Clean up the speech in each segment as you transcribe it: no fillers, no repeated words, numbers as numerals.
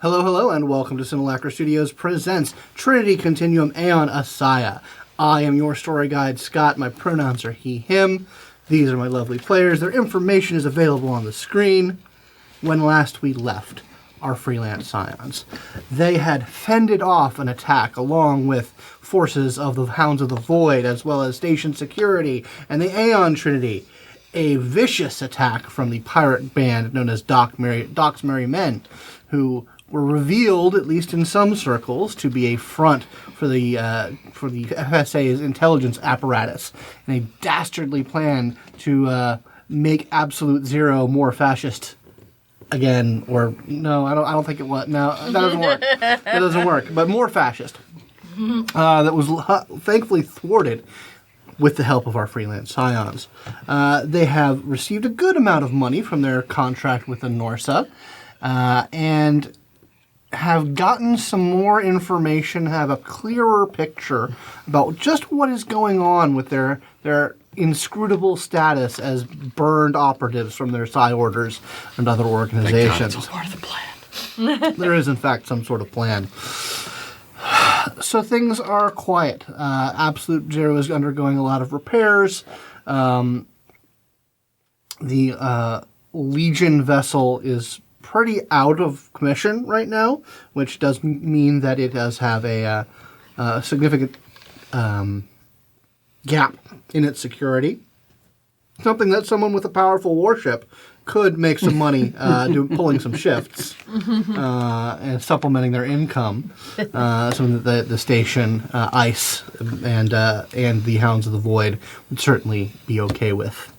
Hello, hello, and welcome to Simulacra Studios presents Trinity Continuum Aeon ASIYAH. I am your story guide, Scott. My pronouns are he, him. These are my lovely players. Their information is available on the screen. When last we left our freelance scions, they had fended off an attack along with forces of the Hounds of the Void, as well as station security and the Aeon Trinity. A vicious attack from the pirate band known as Doc's Merry Men, who were revealed, at least in some circles, to be a front for the FSA's intelligence apparatus in a dastardly plan to make Absolute Zero more fascist again. Or no, I don't think it was. No, that doesn't work. That doesn't work. But more fascist. That was thankfully thwarted with the help of our freelance scions. They have received a good amount of money from their contract with the Norsa, and have gotten some more information, have a clearer picture about just what is going on with their inscrutable status as burned operatives from their psi orders and other organizations. It's all part of the plan. There is, in fact, some sort of plan. So things are quiet. Absolute Zero is undergoing a lot of repairs. The Legion vessel is pretty out of commission right now, which does mean that it does have a significant gap in its security. Something that someone with a powerful warship could make some money pulling some shifts and supplementing their income. Something that the station, ICE, and the Hounds of the Void would certainly be okay with.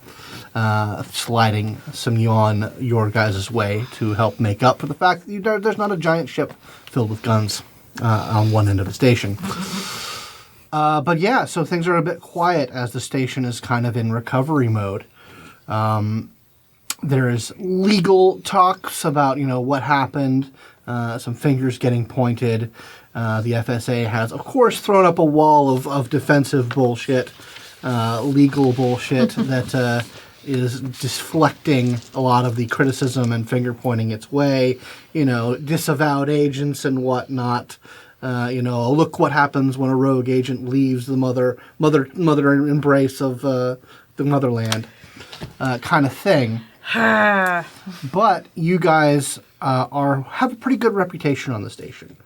Sliding some yuan your guys' way to help make up for the fact that there's not a giant ship filled with guns on one end of the station. But yeah, so things are a bit quiet as the station is kind of in recovery mode. There's legal talks about, what happened, some fingers getting pointed. The FSA has, of course, thrown up a wall of defensive bullshit, legal bullshit that is deflecting a lot of the criticism and finger pointing its way. Disavowed agents and whatnot. Look what happens when a rogue agent leaves the mother embrace of the motherland, kind of thing. But you guys have a pretty good reputation on the station.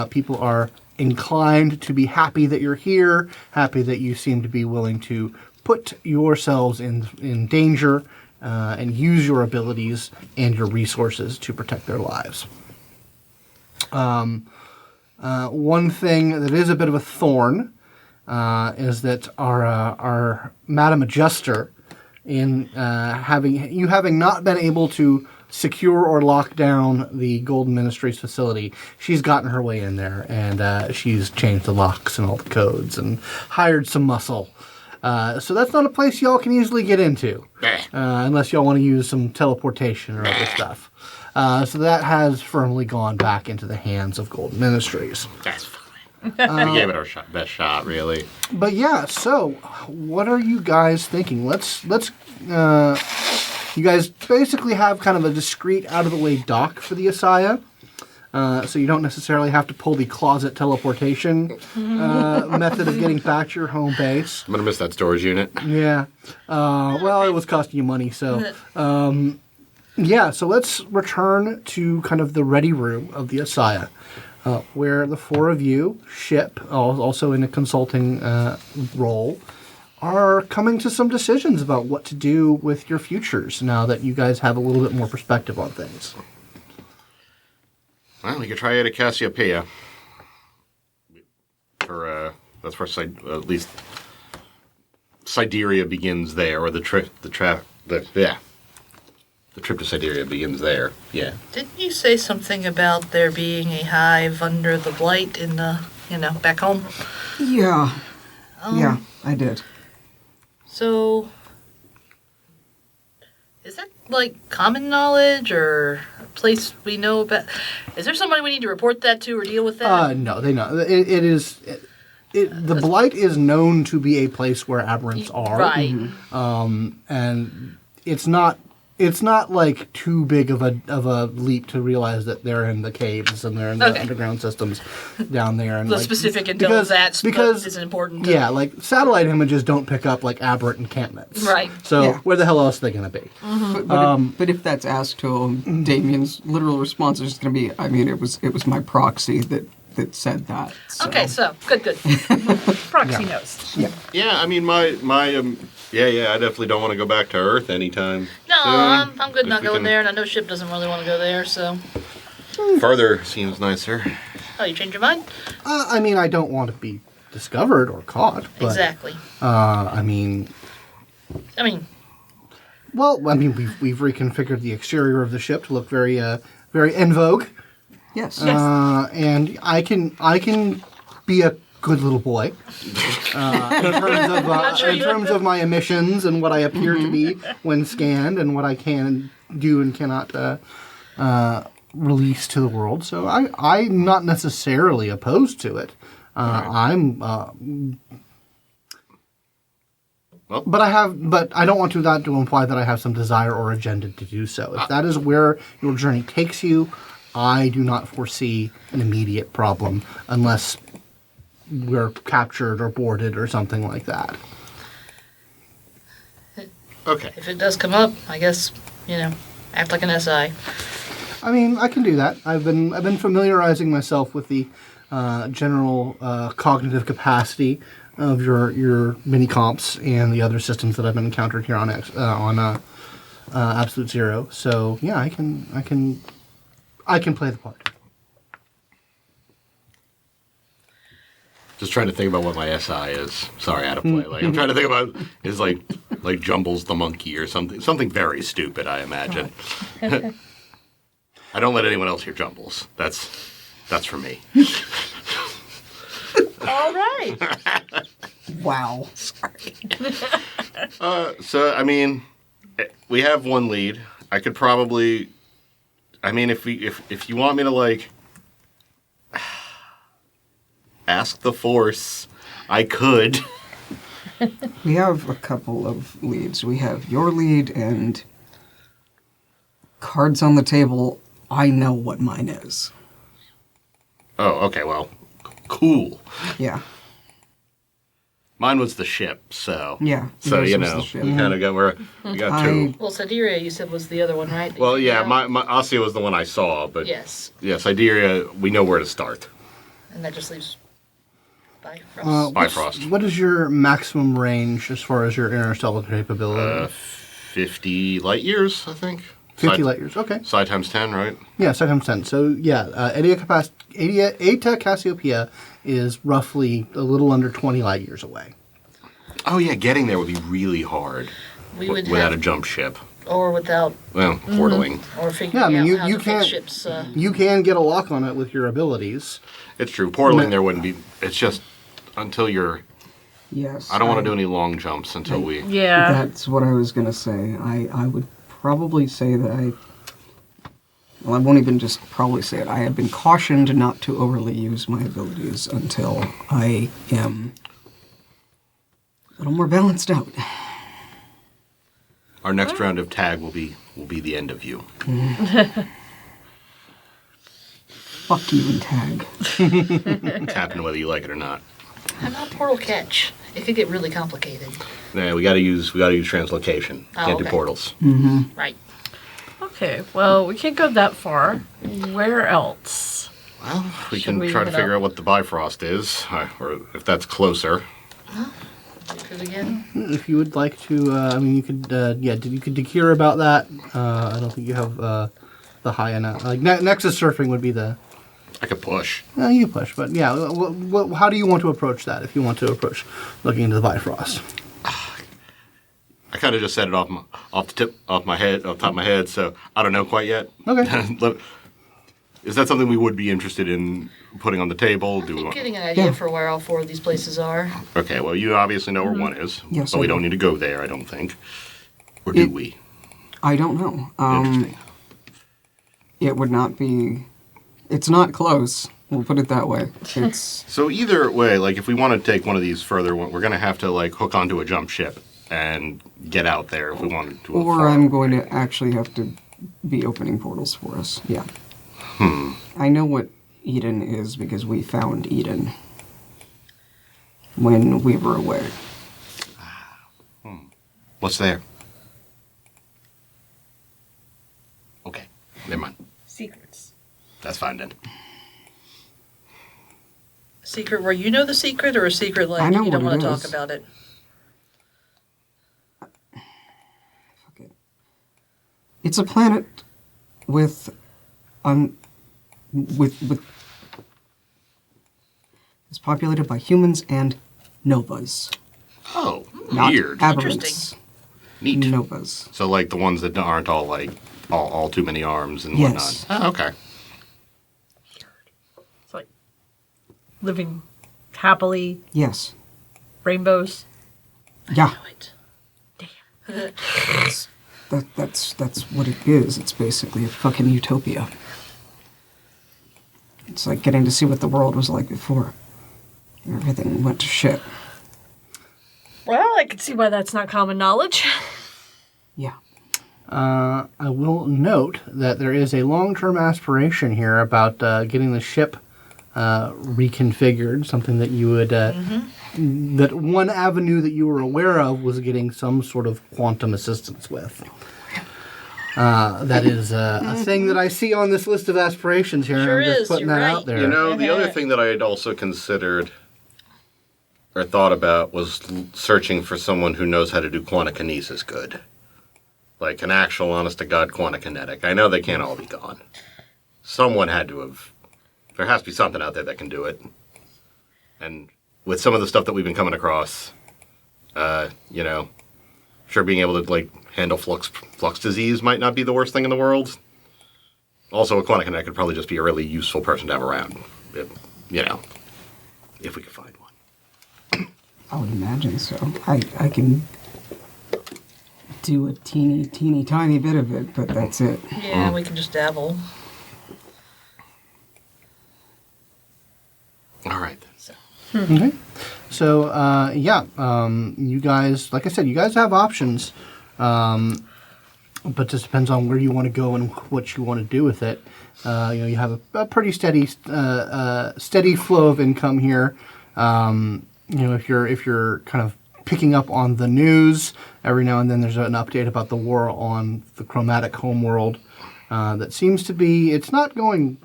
People are inclined to be happy that you're here, happy that you seem to be willing to put yourselves in danger and use your abilities and your resources to protect their lives. One thing that is a bit of a thorn is that our Madam Adjuster, having not been able to secure or lock down the Golden Ministry's facility, she's gotten her way in there, and she's changed the locks and all the codes and hired some muscle. So that's not a place y'all can easily get into, unless y'all want to use some teleportation or other stuff. So that has firmly gone back into the hands of Golden Ministries. That's fine. We gave it our best shot, really. But yeah, so what are you guys thinking? Let's you guys basically have kind of a discreet, out-of-the-way dock for the ASIYAH. So you don't necessarily have to pull the closet teleportation method of getting back to your home base. I'm going to miss that storage unit. Yeah. Well, it was costing you money, so... yeah, so let's return to kind of the ready room of the ASIYAH, where the four of you, Ship, also in a consulting role, are coming to some decisions about what to do with your futures now that you guys have a little bit more perspective on things. Well, we could try it at Cassiopeia. That's where at least Sideria begins there, or the trip to Sideria begins there. Yeah. Didn't you say something about there being a hive under the blight in the, back home? Yeah. Yeah, I did. So, is that common knowledge or a place we know about? Is there somebody we need to report that to or deal with that? No, they know. It is. The blight is known to be a place where aberrants are. Right. And it's not it's not like too big of a leap to realize that they're in the caves and they're in the underground systems down there. And The like, specific intel of that isn't important. Yeah, like satellite images don't pick up like aberrant encampments. Right. So where the hell else are they going to be? But if that's asked to him, Damian's literal response is going to be, I mean, it was my proxy that said that. So. Okay, so good. Proxy knows. Yeah. Yeah, I mean, my I definitely don't want to go back to Earth anytime. No, soon. I'm good If not we going can- there, and I know Ship doesn't really want to go there, so. Further seems nicer. Oh, you changed your mind? I mean, I don't want to be discovered or caught. But, Exactly. I mean, well, we've reconfigured the exterior of the ship to look very en vogue. Yes. And I can be a good little boy in terms of my emissions and what I appear to be when scanned and what I can do and cannot release to the world. So I'm not necessarily opposed to it. But I don't want that to imply that I have some desire or agenda to do so. If that is where your journey takes you, I do not foresee an immediate problem unless we're captured or boarded or something like that. Okay. If it does come up, I guess, act like an SI. I mean, I can do that. I've been familiarizing myself with the general cognitive capacity of your mini comps and the other systems that I've been encountered here on Absolute Zero. So yeah, I can play the part. Just trying to think about what my SI is. Sorry, out of play. Like I'm trying to think about is like Jumbles the monkey or something very stupid. I imagine. I don't let anyone else hear Jumbles. That's for me. All right. Wow. Sorry. So I mean, we have one lead. I could probably. I mean, if you want me to like ask the Force, I could. We have a couple of leads. We have your lead and cards on the table. I know what mine is. Oh, okay. Well, cool. Yeah. Mine was the ship, so Yeah. So yours you was know, the ship. we kind of got two. Well, Siberia, you said, was the other one, right? Well, yeah, my ASIYAH was the one I saw, but Yes, yeah, Siberia, we know where to start. and that just leaves Bifrost. Bifrost. What is your maximum range as far as your interstellar capability? 50 light years, I think. 50 light years. Okay. Psi times 10, right? Yeah, psi times 10. So, yeah, Eta Cassiopeia is roughly a little under 20 light years away. Oh, yeah, getting there would be really hard We would without a have, jump ship. or without, Well, portaling. or figuring Yeah, I mean, out how you to can't- fix ships. You can get a lock on it with your abilities. It's true. Portaling there wouldn't be. It's just until you're. Yes. I don't want to do any long jumps until we. Yeah. That's what I was going to say. I would probably say that well, I won't even just probably say it. I have been cautioned not to overly use my abilities until I am a little more balanced out. Our next round of tag will be the end of you. Fuck you and tag. It's happening whether you like it or not. How about portal catch? It could get really complicated. Yeah, we got to use translocation. Oh, Can't do okay. portals. Right. Okay, well, we can't go that far. Where else? Well, we Should can we try to head figure up? out what the Bifrost is, or if that's closer. Because again, If you would like to, I mean, you could, you could decure about that. I don't think you have the high enough. Like, Nexus surfing would be the. I could push. You push, but yeah, how do you want to approach that if you want to approach looking into the Bifrost? I kind of just said it off the top of my head, so I don't know quite yet. Okay. Is that something we would be interested in putting on the table? Do we want? getting an idea Yeah. for where all four of these places are. Okay, well, you obviously know where one is, Yes, but I we do. don't need to go there, I don't think. Or do we? I don't know. Interesting. It would not be. It's not close. We'll put it that way. It's So either way, like if we want to take one of these further, we're going to have to like hook onto a jump ship and get out there if we wanted to. Or I'm going to actually have to be opening portals for us. Yeah. I know what Eden is because we found Eden when we were away. What's there? Okay, never mind. Secrets. That's fine then. Secret where you know the secret, or a secret like I know you don't what want it to talk is. about it? Fuck it. It's a planet with it's populated by humans and novas. Oh, Not weird. aberrants. Interesting. Neat. Novas. So like the ones that aren't all like all too many arms and Yes. whatnot. Oh, okay. It's like living happily, Yes. rainbows. Yeah. Wait. That's what it is. It's basically a fucking utopia. It's like getting to see what the world was like before everything went to shit. Well, I can see why that's not common knowledge. Yeah. I will note that there is a long-term aspiration here about getting the ship reconfigured, something that you would, that one avenue that you were aware of was getting some sort of quantum assistance with. That is a thing that I see on this list of aspirations here, Sure and I'm just is, putting you're that right. out there. You know, the other thing that I had also considered or thought about was searching for someone who knows how to do quantikinesis good. Like an actual, honest-to-God quantikinetic. I know they can't all be gone. Someone had to have... There has to be something out there that can do it. And with some of the stuff that we've been coming across, you know, sure being able to, like, handle flux disease might not be the worst thing in the world. Also, a quantikinetic could probably just be a really useful person to have around. If, you know, if we could find one. I would imagine so. I can do a teeny tiny bit of it, but that's it. Yeah, we can just dabble. All right. Okay. So, you guys, like I said, you guys have options, but just depends on where you want to go and what you want to do with it. You have a pretty steady flow of income here. If you're kind of picking up on the news, every now and then there's an update about the war on the chromatic homeworld that seems to be, it's not going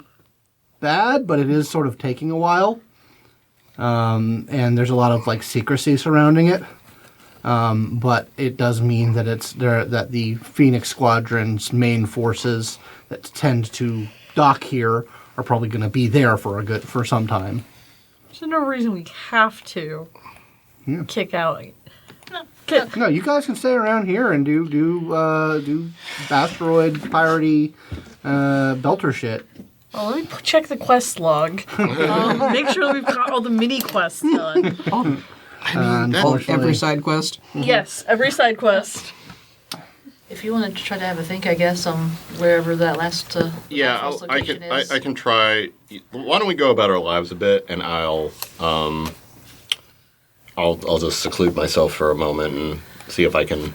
bad, but it is sort of taking a while. And there's a lot of like secrecy surrounding it. But it does mean that that the Phoenix Squadron's main forces that tend to dock here are probably going to be there for some time. There's no reason we have to kick out. No, you guys can stay around here and do asteroid piratey belter shit. Well, let me check the quest log. Make sure we've got all the mini quests done. Every side quest. Yes, every side quest. If you want to try to have a think, I guess, on wherever that last Yeah, last I location can. is. I can try. Why don't we go about our lives a bit, and I'll just seclude myself for a moment and see if I can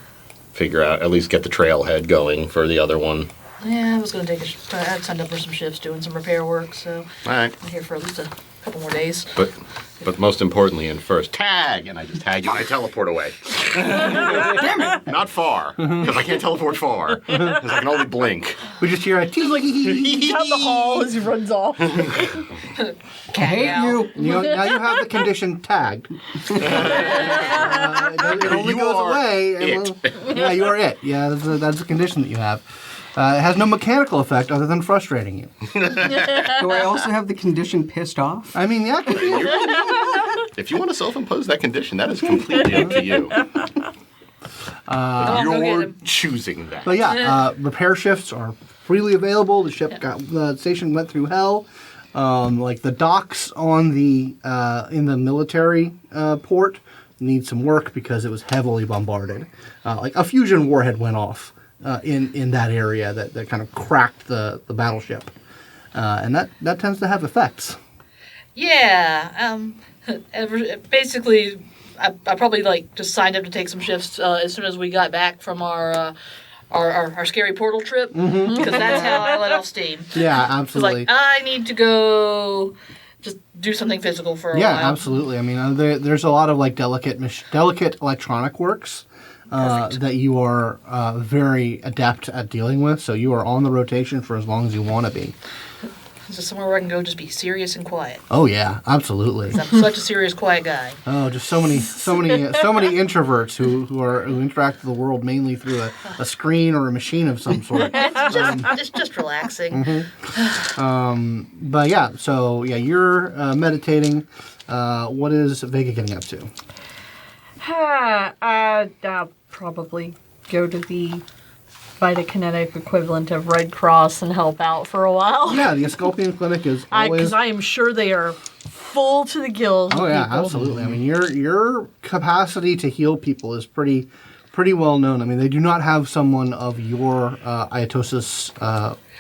figure out, at least get the trailhead going for the other one. Yeah, I was going to I had signed up for some shifts doing some repair work, so All right. I'm here for at least a couple more days. But most importantly, and first, tag, and I just tag you and I teleport away. Damn it! Not far, because I can't teleport far, because I can only blink. We just hear a tease like Down the hall as he runs off. I hate you. now you have the condition tagged. It only You goes are away. Yeah, you are it. Yeah, that's the condition that you have. It has no mechanical effect other than frustrating you. Do I also have the condition pissed off? I mean, yeah, could be. If you want to self-impose that condition, that is completely up to you. Go get You're him. choosing that. But yeah, repair shifts are freely available. The ship the station went through hell. Like the docks on the in the military port need some work because it was heavily bombarded. Like a fusion warhead went off in that area that kind of cracked the battleship, and that tends to have effects. Yeah, basically, I probably like just signed up to take some shifts as soon as we got back from our scary portal trip because that's how I let off steam. Yeah, It's absolutely. like I need to go just do something physical for a Yeah, while. absolutely. I mean, there's a lot of like delicate electronic works that you are very adept at dealing with. So you are on the rotation for as long as you want to be. This is somewhere where I can go just be serious and quiet. Oh yeah, absolutely. 'Cause I'm such a serious, quiet guy. Oh, just so many introverts who interact with the world mainly through a screen or a machine of some sort. It's just relaxing. But yeah, so yeah, you're meditating. What is Vega getting up to? I'll probably go to the Vitakinetic equivalent of Red Cross and help out for a while. Yeah, the Asclepian Clinic is always. Because I am sure they are full to the gills. Oh with yeah, people. absolutely. I mean, your capacity to heal people is pretty well known. I mean, they do not have someone of your Iatosis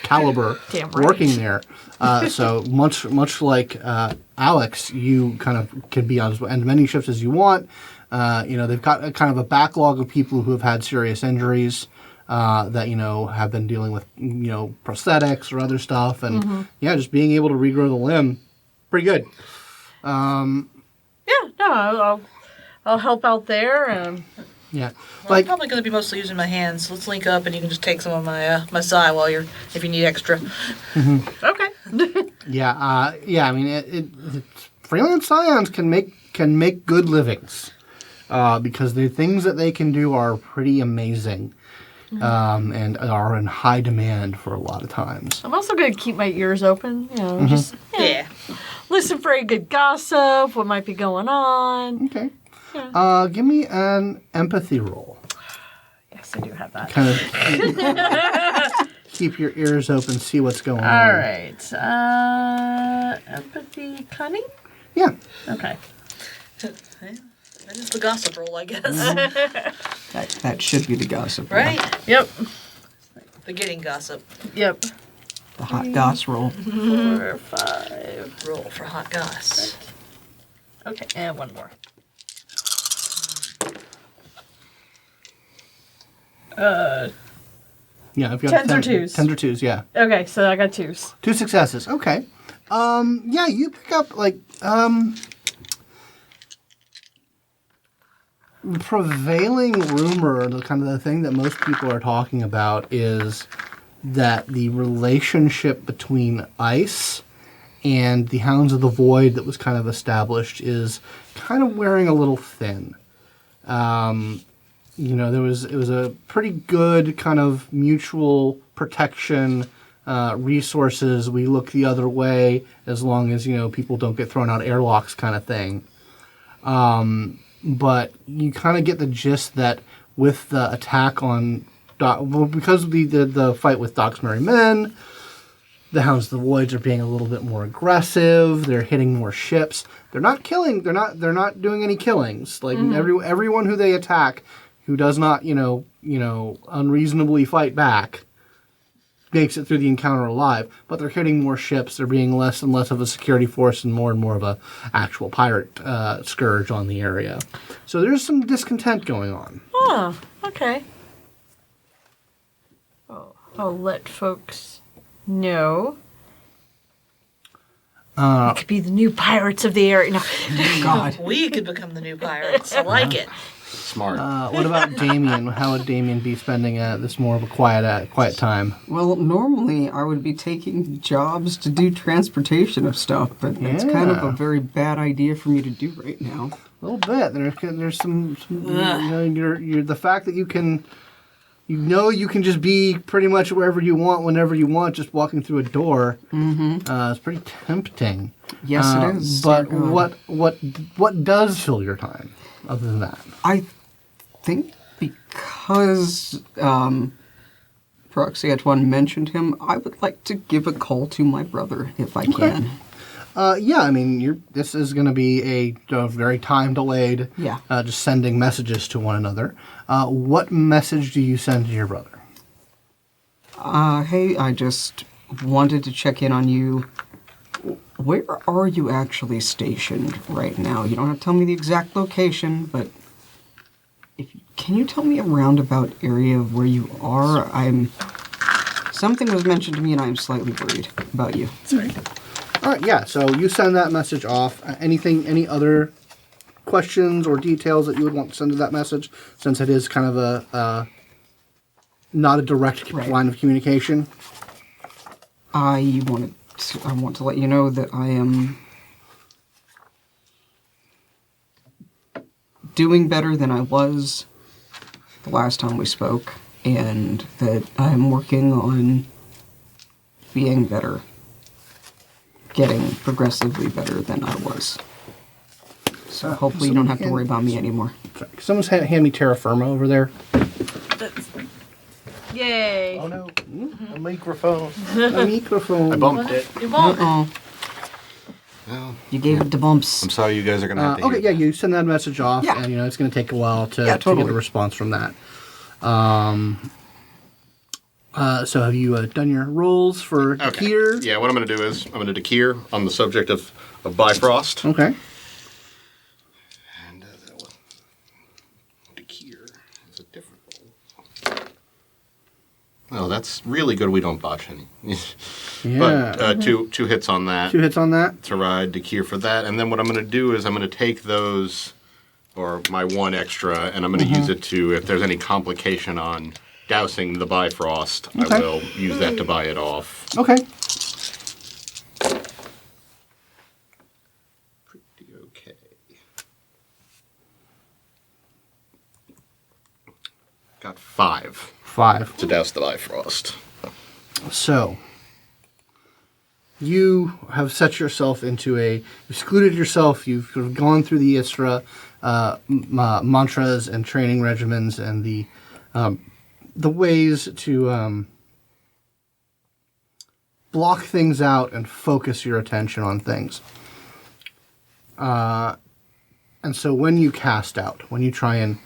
caliber Damn right. working there. So much like Alex, you kind of can be on as many shifts as you want. They've got a kind of a backlog of people who have had serious injuries. That have been dealing with prosthetics or other stuff, and just being able to regrow the limb, pretty good. I'll help out there. Yeah, Well, I'm probably going to be mostly using my hands. Let's link up, and you can just take some of my my psi while if you need extra. Okay. yeah. I mean, freelance scions can make good livings because the things that they can do are pretty amazing. And are in high demand for a lot of times. I'm also going to keep my ears open, just Yeah. listen for a good gossip, what might be going on. Okay. Yeah. Give me an empathy roll. Yes, I do have that. Kind of keep your ears open, see what's going on. All right. Empathy, cunning? Yeah. Okay. That is the gossip roll, I guess. That should be the gossip. roll. Right? Yep. The getting gossip. Yep. The hot goss roll. 4, 5. Roll for hot goss. Okay, and one more. Yeah, if you Tens or twos? Tens or twos, yeah. Okay, so I got 2s. 2 successes. Okay. Yeah, you pick up prevailing rumor, the kind of the thing that most people are talking about is that the relationship between ice and the Hounds of the Void that was kind of established is kind of wearing a little thin. It was a pretty good kind of mutual protection, resources. We look the other way as long as, people don't get thrown out airlocks kind of thing. But you kind of get the gist that with the attack on because of the fight with Doc's Merry Men, the Hounds of the Voids are being a little bit more aggressive. They're hitting more ships. They're not killing. They're not doing any killings. Like everyone who they attack, who does not unreasonably fight back, makes it through the encounter alive. But they're hitting more ships. They're being less and less of a security force and more of a actual pirate scourge on the area. So there's some discontent going on. Oh, okay. I'll let folks know. It could be the new pirates of the area. No. God. We could become the new pirates. I like it. Smart. What about Damian? How would Damian be spending this more of a quiet time? Well, normally I would be taking jobs to do transportation of stuff, but it's kind of a very bad idea for me to do right now. A little bit. There's some you're the fact that you can just be pretty much wherever you want, whenever you want, just walking through a door. It's pretty tempting. Yes, it is. But Dear God. what does fill your time other than that? I think because Proxy mentioned him, I would like to give a call to my brother if I can. Yeah, I mean, this is going to be a very time delayed. Yeah. Just sending messages to one another. What message do you send to your brother? Hey, I just wanted to check in on you. Where are you actually stationed right now? You don't have to tell me the exact location, but can you tell me a roundabout area of where you are? Something was mentioned to me, and I'm slightly worried about you. Sorry. All right, yeah. So you send that message off. Any other questions or details that you would want to send to that message, since it is kind of a not a direct line of communication? I want to let you know that I am doing better than I was the last time we spoke, and that I'm working on being better, getting progressively better than I was. So hopefully you don't have to worry about me anymore. Sorry, someone's hand me terra firma over there. Yay! Oh no, a microphone. A microphone. I bumped it. You won't. Uh-oh. Well, You gave it the bumps. I'm sorry you guys are going to have to Okay, yeah, hear you send that message off, Yeah. and it's going to take a while to get totally. a response from that. So have you done your rolls for Okay. here? Yeah, what I'm going to do is I'm going to decure on the subject of Bifrost. Okay. And decure is a different roll. Well, that's really good. We don't botch any. Yeah. But two hits on that. 2 hits on that. To ride decure for that, and then what I'm going to do is I'm going to take those, or my one extra, and I'm going to use it to, if there's any complication on dousing the Bifrost, Okay. I will use that to buy it off. Okay. Pretty okay. Got 5 5. to douse the Bifrost. So, you have set yourself into you've secluded yourself, you've sort of gone through the Isra mantras and training regimens and the ways to block things out and focus your attention on things. And so when you cast out, when you try and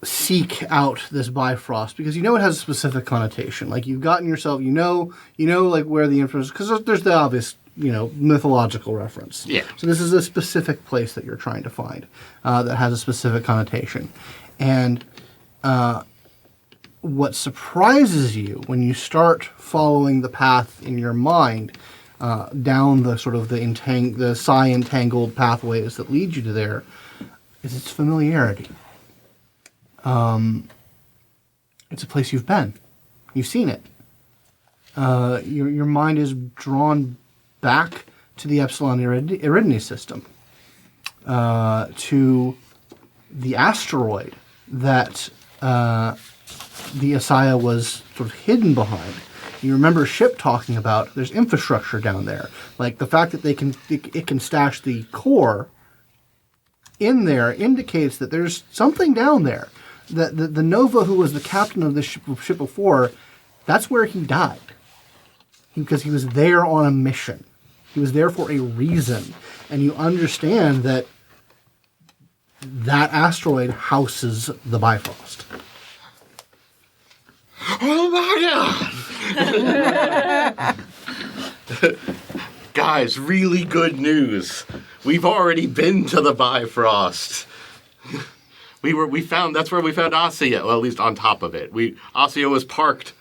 seek out this Bifrost, because it has a specific connotation. Like, you've gotten yourself, like where the influence, because there's the obvious, mythological reference. Yeah. So this is a specific place that you're trying to find that has a specific connotation. And what surprises you when you start following the path in your mind down the sort of the psi entangled pathways that lead you to there is its familiarity. It's a place you've been. You've seen it. Your mind is drawn back to the Epsilon Eridani system, to the asteroid that the ASIYAH was sort of hidden behind. You remember Ship talking about there's infrastructure down there, like the fact that it can stash the core in there indicates that there's something down there. The Nova, who was the captain of this ship before, that's where he died. Because he was there on a mission. He was there for a reason. And you understand that asteroid houses the Bifrost. Oh my god! Guys, really good news. We've already been to the Bifrost. That's where we found ASIYAH, well, at least on top of it. ASIYAH was parked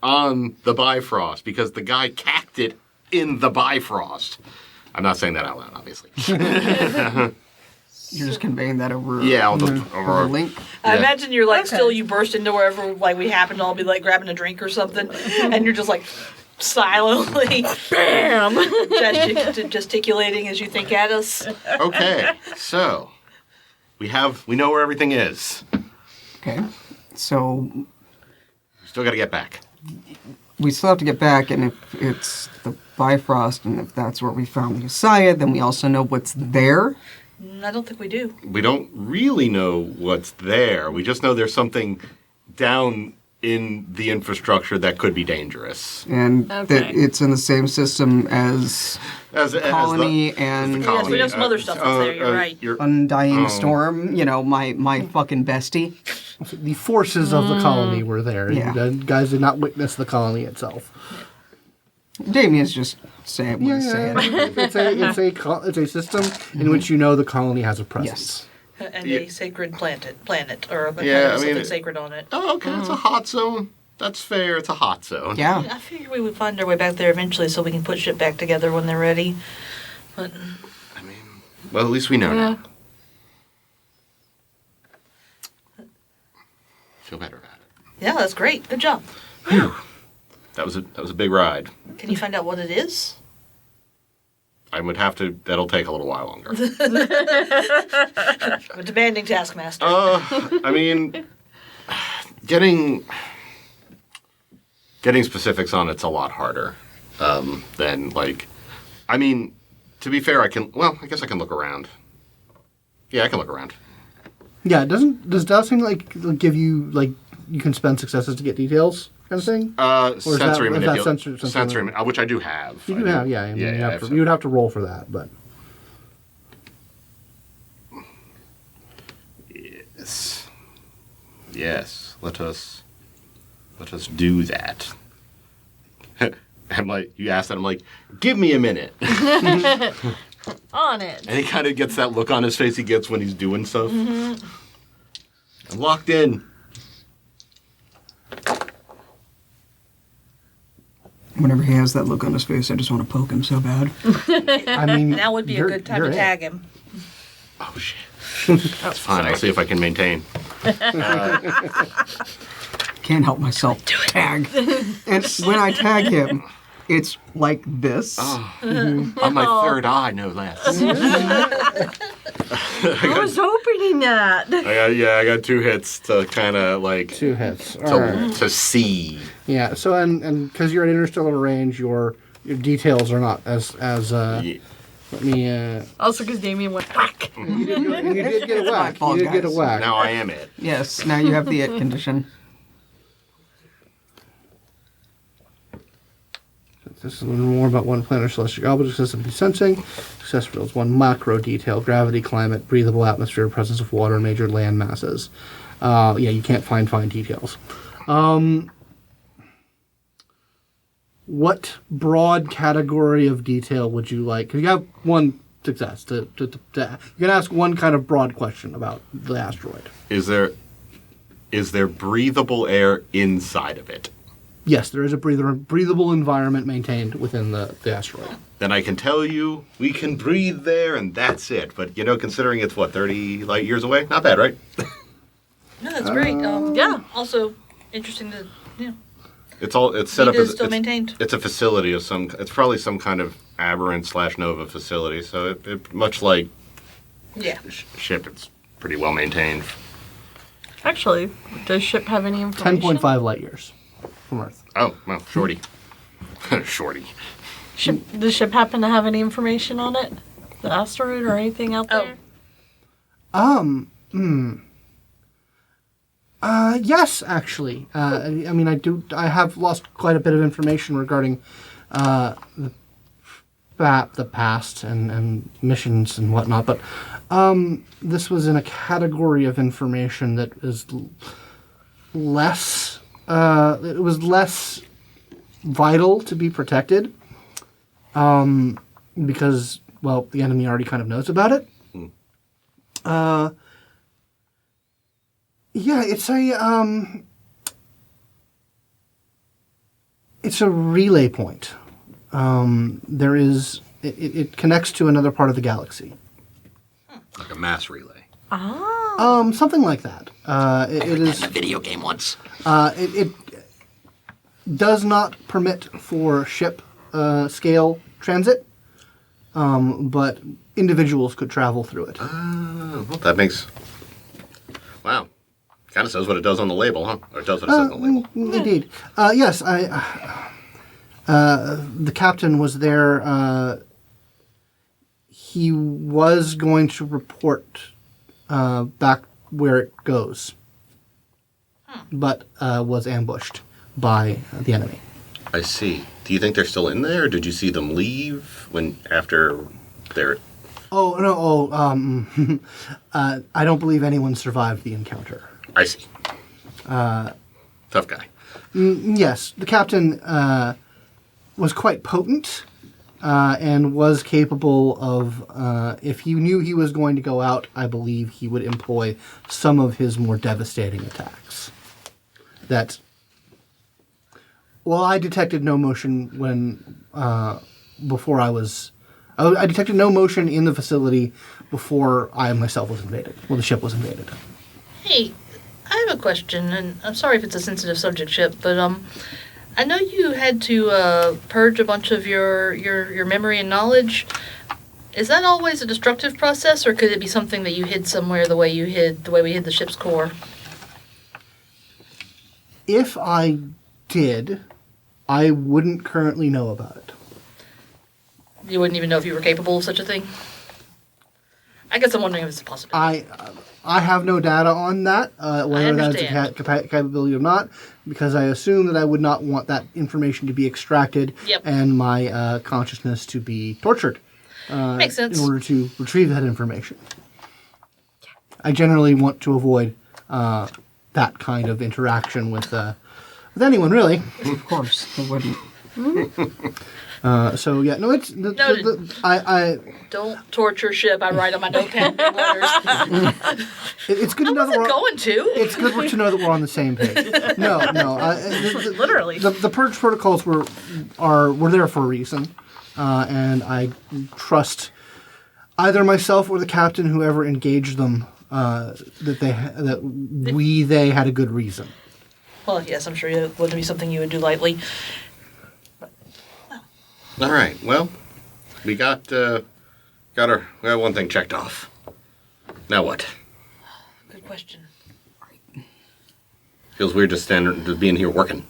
on the Bifrost because the guy cacked it in the Bifrost. I'm not saying that out loud, obviously. You're just conveying that over over a link. I Yeah. imagine you're like Okay. still you burst into wherever like we happen to all be like grabbing a drink or something, and you're just like silently bam gesticulating as you think at us. Okay, so we know where everything is. Okay. So We still got to get back. we still have to get back, and if it's the Bifrost, and if that's where we found the ASIYAH, then we also know what's there. I don't think we do. We don't really know what's there. We just know there's something down in the infrastructure that could be dangerous. And Okay. that it's in the same system as Colony and Yes, we know some other stuff that's there, you're right. Undying Storm, my fucking bestie. The forces of the colony were there. Yeah. You guys did not witness the colony itself. Damien's just saying what he's saying. It's a system in which you know the colony has a presence. Yes. And a sacred planet, or a something sacred on it. Oh, okay, it's a hot zone. That's fair. It's a hot zone. Yeah. I figured we would find our way back there eventually so we can put shit back together when they're ready. But Well, at least we know now. Feel better about it. yeah, that's great. Good job. That was a big ride. Can you find out what it is? I would have to. That'll take a little while longer. I'm a demanding taskmaster. I mean, getting specifics on it's a lot harder than like. I mean, to be fair, I can. Well, I guess I can look around. Yeah, I can look around. Yeah, does that seem like it'll give you like you can spend successes to get details kind of thing? Sensory is that sensory, which I do have. You do have, yeah. I mean, you would have to roll for that, but yes. Let us do that. I'm like, you asked that. I'm like, give me a minute. On it. And he kind of gets that look on his face he gets when he's doing stuff. Mm-hmm. I'm locked in. Whenever he has that look on his face, I just want to poke him so bad. I mean, Now would be a good time to tag him. Oh, shit. That's fine. I'll see if I can maintain. Can't help myself. Tag. And when I tag him, it's like this. On my third eye, no less. I was opening that. I got 2 hits to kind of like 2 hits. All right. to see. Yeah. So and because you're at interstellar range, your details are not as Yeah. Let me. Also, because Damian went whack. You did get a whack. fault, You did get a guys. whack. Now I am it. Yes, now you have the it condition. This is a little more about one planet or celestial object system sensing. Success reveals 1 macro detail: gravity, climate, breathable atmosphere, presence of water, and major land masses. Yeah, you can't find fine details. What broad category of detail would you like? Because you have 1 success. You can ask 1 kind of broad question about the asteroid. Is there breathable air inside of it? Yes, there is a breathable environment maintained within the asteroid. Then I can tell you we can breathe there and that's it. But, considering it's, 30 light years away? Not bad, right? No, that's great. Yeah. Also, interesting to, It's set up Vega is as still maintained. It's a facility of it's probably some kind of aberrant / Nova facility. So it much like Yeah. ship, it's pretty well maintained. Actually, does ship have any information? 10.5 light years from Earth. Oh, well, shorty. Shorty. Does ship happen to have any information on it? The asteroid or anything out there? Yes, actually. I mean, I have lost quite a bit of information regarding the past and missions and whatnot, but this was in a category of information that is less. It was less vital to be protected, because the enemy already kind of knows about it. Yeah, it's a relay point. It connects to another part of the galaxy. Like a mass relay. Something like that. It is A video game once. It does not permit for ship scale transit, but individuals could travel through it. Well, that makes... Wow. Kind of says what it does on the label, huh? Or it does what it says on the label. Indeed. Yes, the captain was there. He was going to report back where it goes, but was ambushed by the enemy. I see. Do you think they're still in there, or did you see them leave after their... Oh, no, I don't believe anyone survived the encounter. I see. Tough guy. Yes, the captain was quite potent and was capable of, if he knew he was going to go out, I believe he would employ some of his more devastating attacks. I detected no motion when, before I detected no motion in the facility before I myself was invaded, the ship was invaded. Hey, I have a question, and I'm sorry if it's a sensitive subject, Chip, but I know you had to purge a bunch of your memory and knowledge. Is that always a destructive process, or could it be something that you hid somewhere the way we hid the ship's core? If I did, I wouldn't currently know about it. You wouldn't even know if you were capable of such a thing? I guess I'm wondering if it's a possibility. I have no data on that, whether that's a understand. capability or not, because I assume that I would not want that information to be extracted and my consciousness to be tortured Makes sense. in order to retrieve that information. I generally want to avoid that kind of interaction with anyone, really. Of course, I wouldn't. So yeah, no, it's I Don't torture Ship. I write on my notepad big letters. it's good to know I that wasn't going to. it's good to know that we're on the same page. No, Literally. the purge protocols were there for a reason, and I trust either myself or the captain, whoever engaged them, that they had a good reason. Well, yes, I'm sure it wouldn't be something you would do lightly. All right. Well, we got one thing checked off. Now what? Good question. Feels weird just being here working.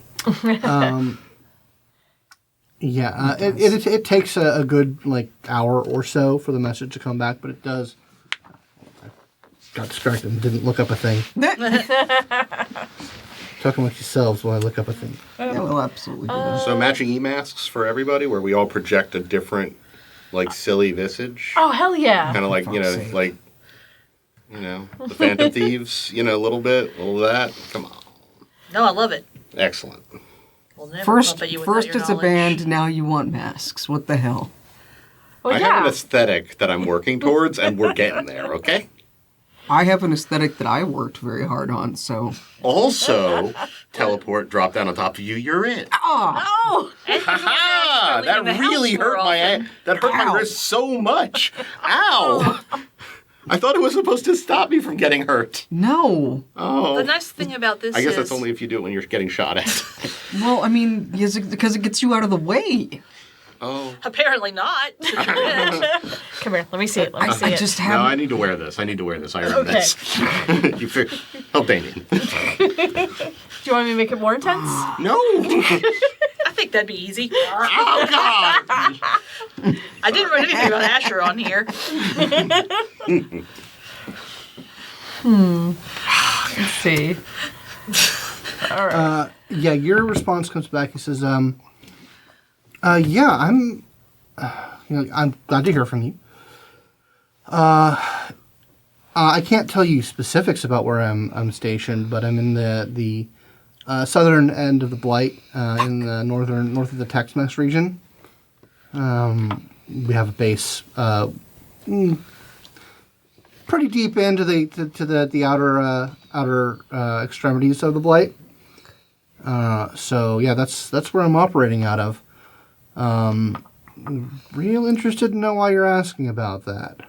Yeah, it takes a good hour or so for the message to come back, but it does. I got distracted and didn't look up a thing. Talking with yourselves while I look up a thing. Yeah, we'll absolutely do that. So matching e-masks for everybody, where we all project a different, silly visage. Oh, hell yeah. Kind of like, fuck's the Phantom Thieves, a little bit, a little of that. Come on. No, I love it. Excellent. We'll never First puppet you without it's your a knowledge. band, now you want masks. What the hell? Well, I yeah. have an aesthetic that I'm working towards, and we're getting there, okay? I have an aesthetic that I worked very hard on, so... Also, teleport, drop down on top of you, you're in. Oh! Ha-ha! That really hurt my Ow. wrist so much. Ow! I thought it was supposed to stop me from getting hurt. No. Oh. The nice thing about this I guess is... that's only if you do it when you're getting shot at. Well, I mean, because it gets you out of the way. Oh. Apparently not. Come here. Let me see it. Let me see I it. just No, have... I need to wear this. I earned Okay. this. Help Damian. Do you want me to make it more intense? No! I think that'd be easy. Oh, God! I didn't write anything about Asher on here. Let's see. All right. Yeah, your response comes back. He says, yeah, I'm glad to hear from you. I can't tell you specifics about where I'm stationed, but I'm in the southern end of the Blight, in the north of the Tex-Mex region. We have a base pretty deep into the outer extremities of the Blight. So yeah, that's where I'm operating out of. Real interested to know why you're asking about that.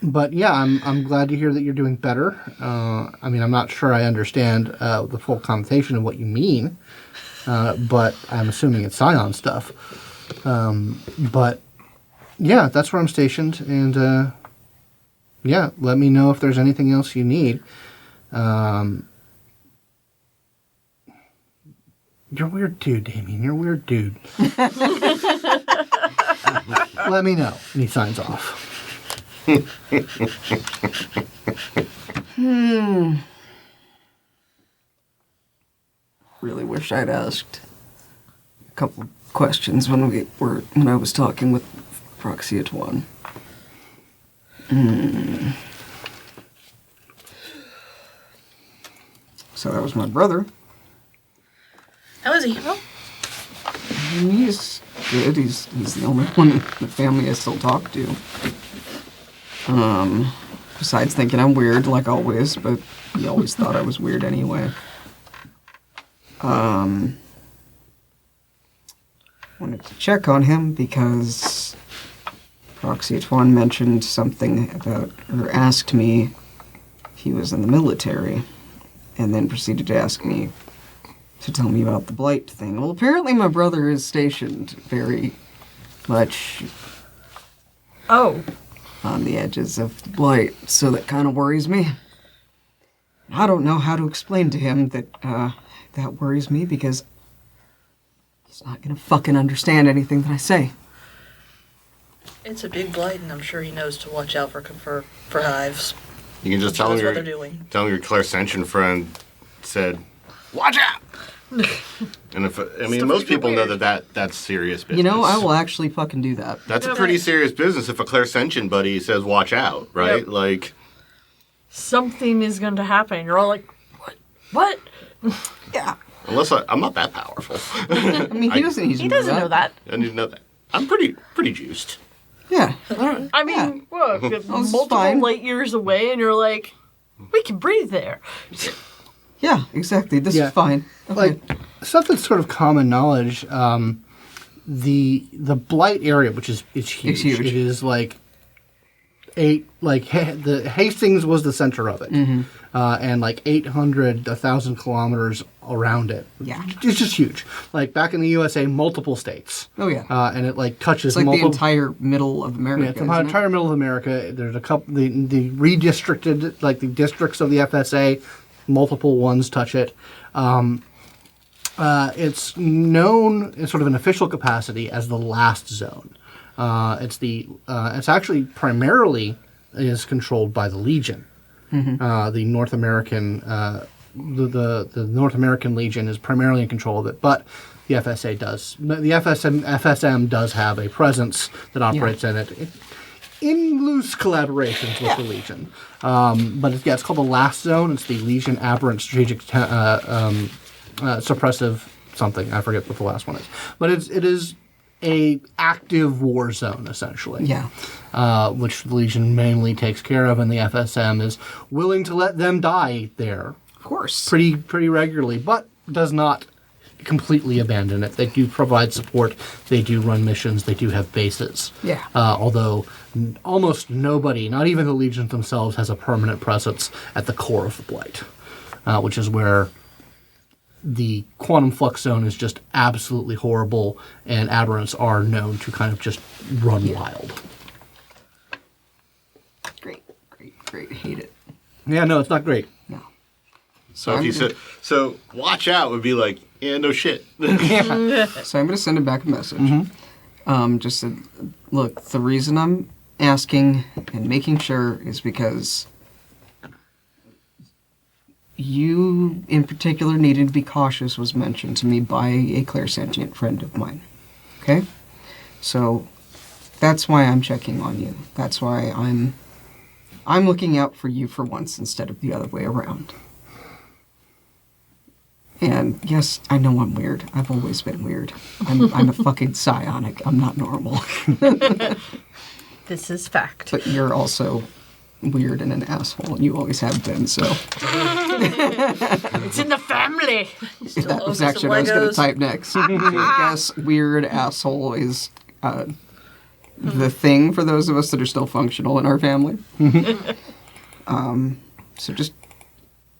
But yeah, I'm glad to hear that you're doing better. I mean, I'm not sure I understand the full connotation of what you mean, but I'm assuming it's Scion stuff. But yeah, that's where I'm stationed, and yeah, let me know if there's anything else you need. You're a weird dude, Damian. You're a weird dude. Let me know. And he signs off. Really wish I'd asked a couple questions when I was talking with Proxiate One. So that was my brother. How is he? He's good. He's the only one in the family I still talk to. Besides thinking I'm weird, like always, but he always thought I was weird anyway. Wanted to check on him because Proxy Tuan mentioned something about, or asked me if he was in the military, and then proceeded to ask me to tell me about the Blight thing. Well, apparently my brother is stationed very much Oh. on the edges of the Blight, so that kind of worries me. I don't know how to explain to him that that worries me, because he's not gonna fucking understand anything that I say. It's a big blight, and I'm sure he knows to watch out for hives. You can just I'm tell sure him that's what they're doing. your Clairsentient friend said, "Watch out." And if most people know that's serious business. You know, I will actually fucking do that. That's a pretty serious business if a Clairsentient buddy says, "Watch out," right? Yep. Like, Something is going to happen. You're all like, what? Yeah. unless I'm not that powerful. I mean, he doesn't. He doesn't know that. I need to know that. I'm pretty juiced. Yeah. I mean, look, this is multiple fine. light years away, and you're like, we can breathe there. Yeah, exactly. This Yeah. is fine. Okay. Like, stuff that's sort of common knowledge, the Blight area, which is huge. It's huge. It is like the Hastings was the center of it, and like 1,000 kilometers around it. Yeah. It's just huge. Like back in the USA, multiple states. Oh, yeah. And it like touches It's like multiple. the entire middle of America. Yeah, it's the isn't it? entire middle of America. There's a couple, the redistricted, like the districts of the FSA, multiple ones touch it. It's known in sort of an official capacity as the last zone. It's actually primarily is controlled by the Legion. The North American, the North American Legion is primarily in control of it, but the FSA does. The FSM does have a presence that operates in it. In loose collaborations with the Legion. But it's called the Last Zone. It's the Legion Aberrant Strategic Suppressive something. I forget what the last one is. But it is a active war zone, essentially. Yeah. Which the Legion mainly takes care of, and the FSM is willing to let them die there Of course. pretty regularly, but does not completely abandon it. They do provide support. They do run missions. They do have bases. Yeah. Although almost nobody, not even the Legion themselves, has a permanent presence at the core of the Blight, which is where the quantum flux zone is just absolutely horrible, and aberrants are known to kind of just run wild. Great. Hate it. Yeah, no, it's not great. No. So if you said, "Watch out," would be like, yeah, no shit. So I'm going to send him back a message. Just said, look, the reason I'm asking and making sure is because you in particular needed to be cautious was mentioned to me by a Clairsentient friend of mine. Okay? So that's why I'm checking on you. That's why I'm looking out for you for once instead of the other way around. And yes, I know I'm weird. I've always been weird. I'm a fucking psionic. I'm not normal. This is fact. But you're also weird and an asshole, and you always have been, so. It's in the family. That was owes me actually some what I was going Legos. to type next. I guess weird asshole is the thing for those of us that are still functional in our family. So just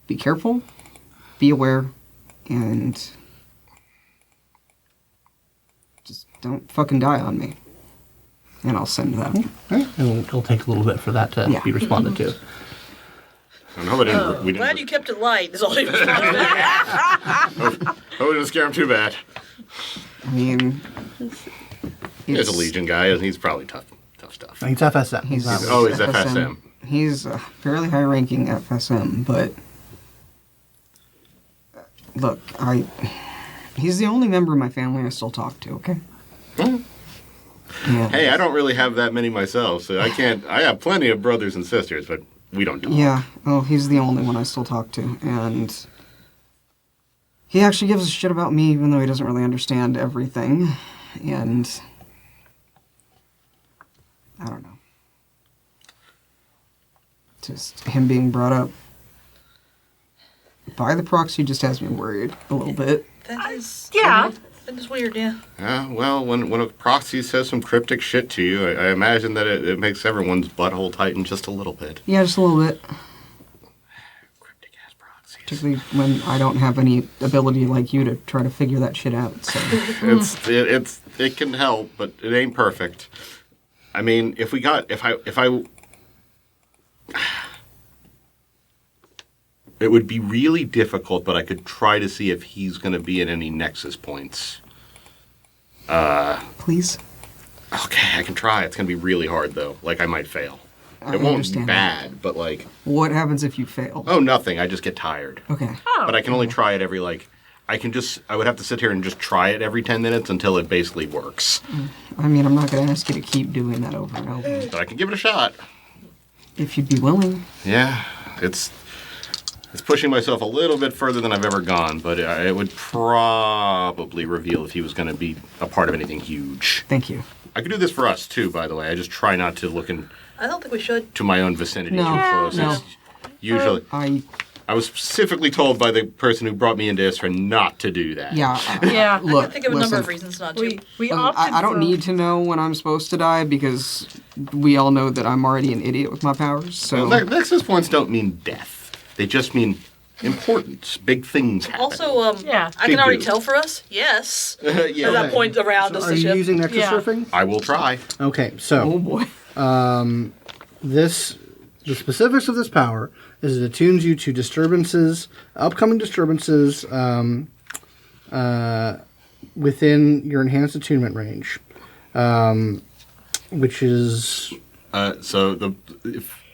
be careful, be aware, and just don't fucking die on me. And I'll send that. And it'll take a little bit for that to Yeah. be responded to. I know we didn't. Glad you kept it light. Is all he was talking about. I wouldn't scare him too bad. I mean, He's a Legion guy, and he's probably tough stuff. He's FSM. He's not- Oh, he's FSM. He's a fairly high-ranking FSM, but look, he's the only member of my family I still talk to. Okay. Yeah. Hey, I don't really have that many myself, so I can't. I have plenty of brothers and sisters, but we don't talk. Yeah. Oh, he's the only one I still talk to, and he actually gives a shit about me, even though he doesn't really understand everything. And I don't know. Just him being brought up by the proxy just has me worried a little bit. That is Yeah. That is weird. Yeah. Yeah, well, when a proxy says some cryptic shit to you, I imagine that it makes everyone's butthole tighten just a little bit. Yeah, just a little bit. Cryptic ass proxies. Particularly when I don't have any ability like you to try to figure that shit out. So It can help, but it ain't perfect. I mean, if I it would be really difficult, but I could try to see if he's going to be at any nexus points. please. Okay, I can try. It's going to be really hard, though. Like, I might fail. I It won't be understand bad, but like, What happens if you fail? oh, nothing. I just get tired. Okay. Oh. But I can only try it every, like, I would have to sit here and just try it every 10 minutes until it basically works. I mean, I'm not going to ask you to keep doing that over and over. But I can give it a shot. If you'd be willing. Yeah, it's pushing myself a little bit further than I've ever gone, but it would probably reveal if he was going to be a part of anything huge. Thank you. I could do this for us, too, by the way. I just try not to look into I don't think we should. my own vicinity No, too close. no. It's usually... I was specifically told by the person who brought me into Isra not to do that. Yeah. Yeah. I Look, can think of a number of listen, reasons not to. We I opted don't for- need to know when I'm supposed to die because we all know that I'm already an idiot with my powers. So Well, nexus points don't mean death. They just mean importance. Big things happen. Also, Yeah. I Big can already dude. tell for us. Yes. yeah, At that point around us, Are the you ship. using Nexus Yeah. Surfing? I will try. Okay, oh so boy. the specifics of this power is it attunes you to disturbances, upcoming disturbances within your enhanced attunement range, which is So the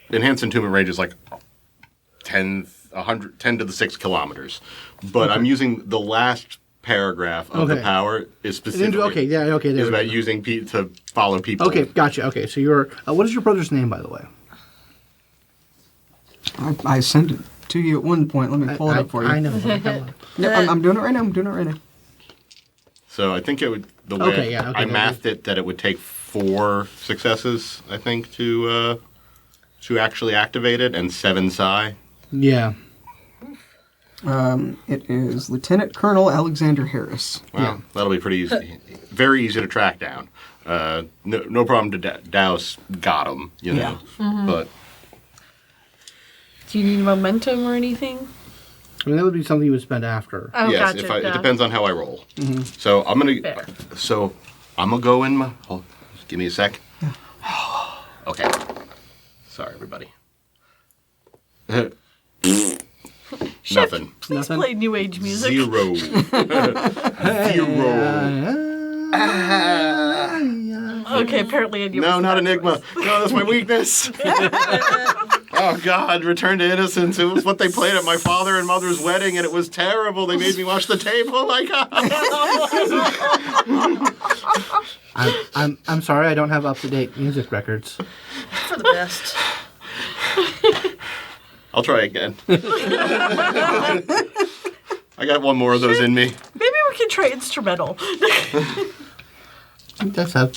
enhanced attunement range is like 10 to the 6 kilometers. But I'm using the last paragraph of the Okay. power is specifically okay, yeah, okay, there is we about go. using to follow people. okay. Gotcha. Okay, so you're what is your brother's name, by the way? I sent it to you at one point. Let me pull it up for you. I know. Yeah, I'm doing it right now. I'm doing it right now. So I think it would the way Okay, yeah, okay, I there mathed it that it would take 4 successes, I think, to actually activate it, and 7 psi. Yeah. It is Lieutenant Colonel Alexander Harris. Wow, that'll be pretty easy. Very easy to track down. No problem to douse. Got him, you know. But Do you need momentum or anything? I mean, that would be something you would spend after. Oh, yes, gotcha. it depends on how I roll. So I'm gonna. Fair. So I'm gonna go in my. Hold, just give me a sec. Okay. Sorry, everybody. Nothing. Please Nothing? play new age music. 0. 0. Okay, apparently I do. No, not Enigma. No, that's my weakness. Oh, God, Return to Innocence. It was what they played at my father and mother's wedding, and it was terrible. They made me wash the table. Oh, my God. I'm sorry, I don't have up to date music records. For the best. I'll try again. I got one more of those in me. Maybe we can try instrumental. That's up.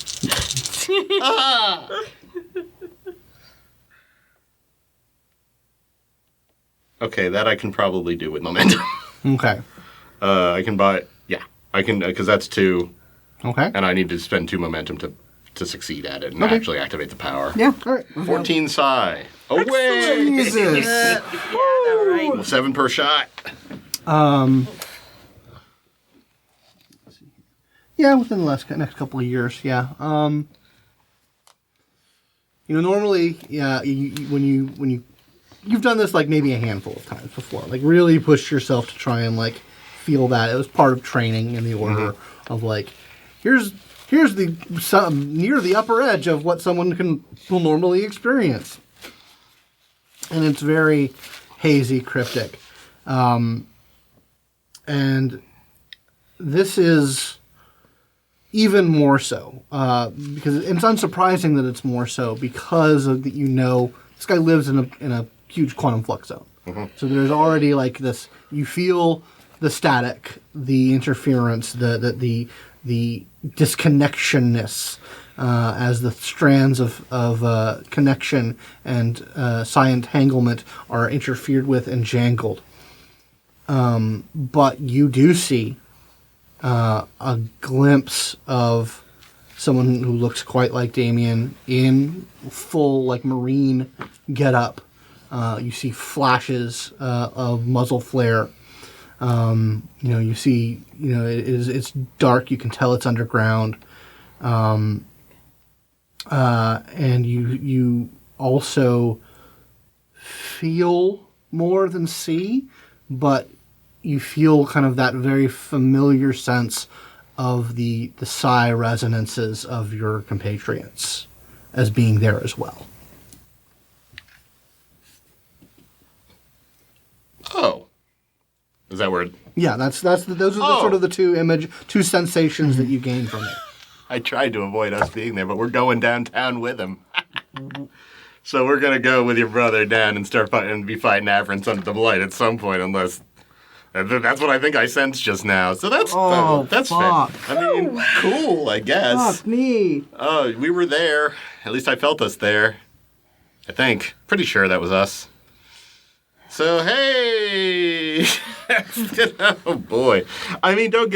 Okay, that I can probably do with momentum. Okay. I can buy. Yeah, I can, because that's 2, Okay. and I need to spend 2 momentum to succeed at it and Okay. actually activate the power. Yeah. All right. 14 psi. Away! Jesus. Yeah, all right. 7 per shot. Yeah, within the next couple of years, yeah. Normally, yeah, when you've done this like maybe a handful of times before, like really pushed yourself to try and like feel that it was part of training in the order of like, here's near the upper edge of what someone will normally experience, and it's very hazy, cryptic, and this is even more so because it's unsurprising that it's more so because of that this guy lives in a huge quantum flux zone. So there's already like this. You feel the static, the interference, the disconnectionness as the strands of connection and psi entanglement are interfered with and jangled. But you do see a glimpse of someone who looks quite like Damian in full, like, marine getup. You see flashes of muzzle flare. You see, it's dark. You can tell it's underground. And you also feel more than see, but you feel kind of that very familiar sense of the psi resonances of your compatriots as being there as well. Oh. Is that word? Yeah, those are sort of the two sensations that you gain from it. I tried to avoid us being there, but we're going downtown with him. So we're going to go with your brother down and start fighting and be fighting Averance under the blight at some point, unless... That's what I think I sensed just now. So that's fuck. fair. I mean, cool, I guess. Fuck me. Oh, we were there. At least I felt us there. I think. Pretty sure that was us. So, hey! Oh, boy. I mean, don't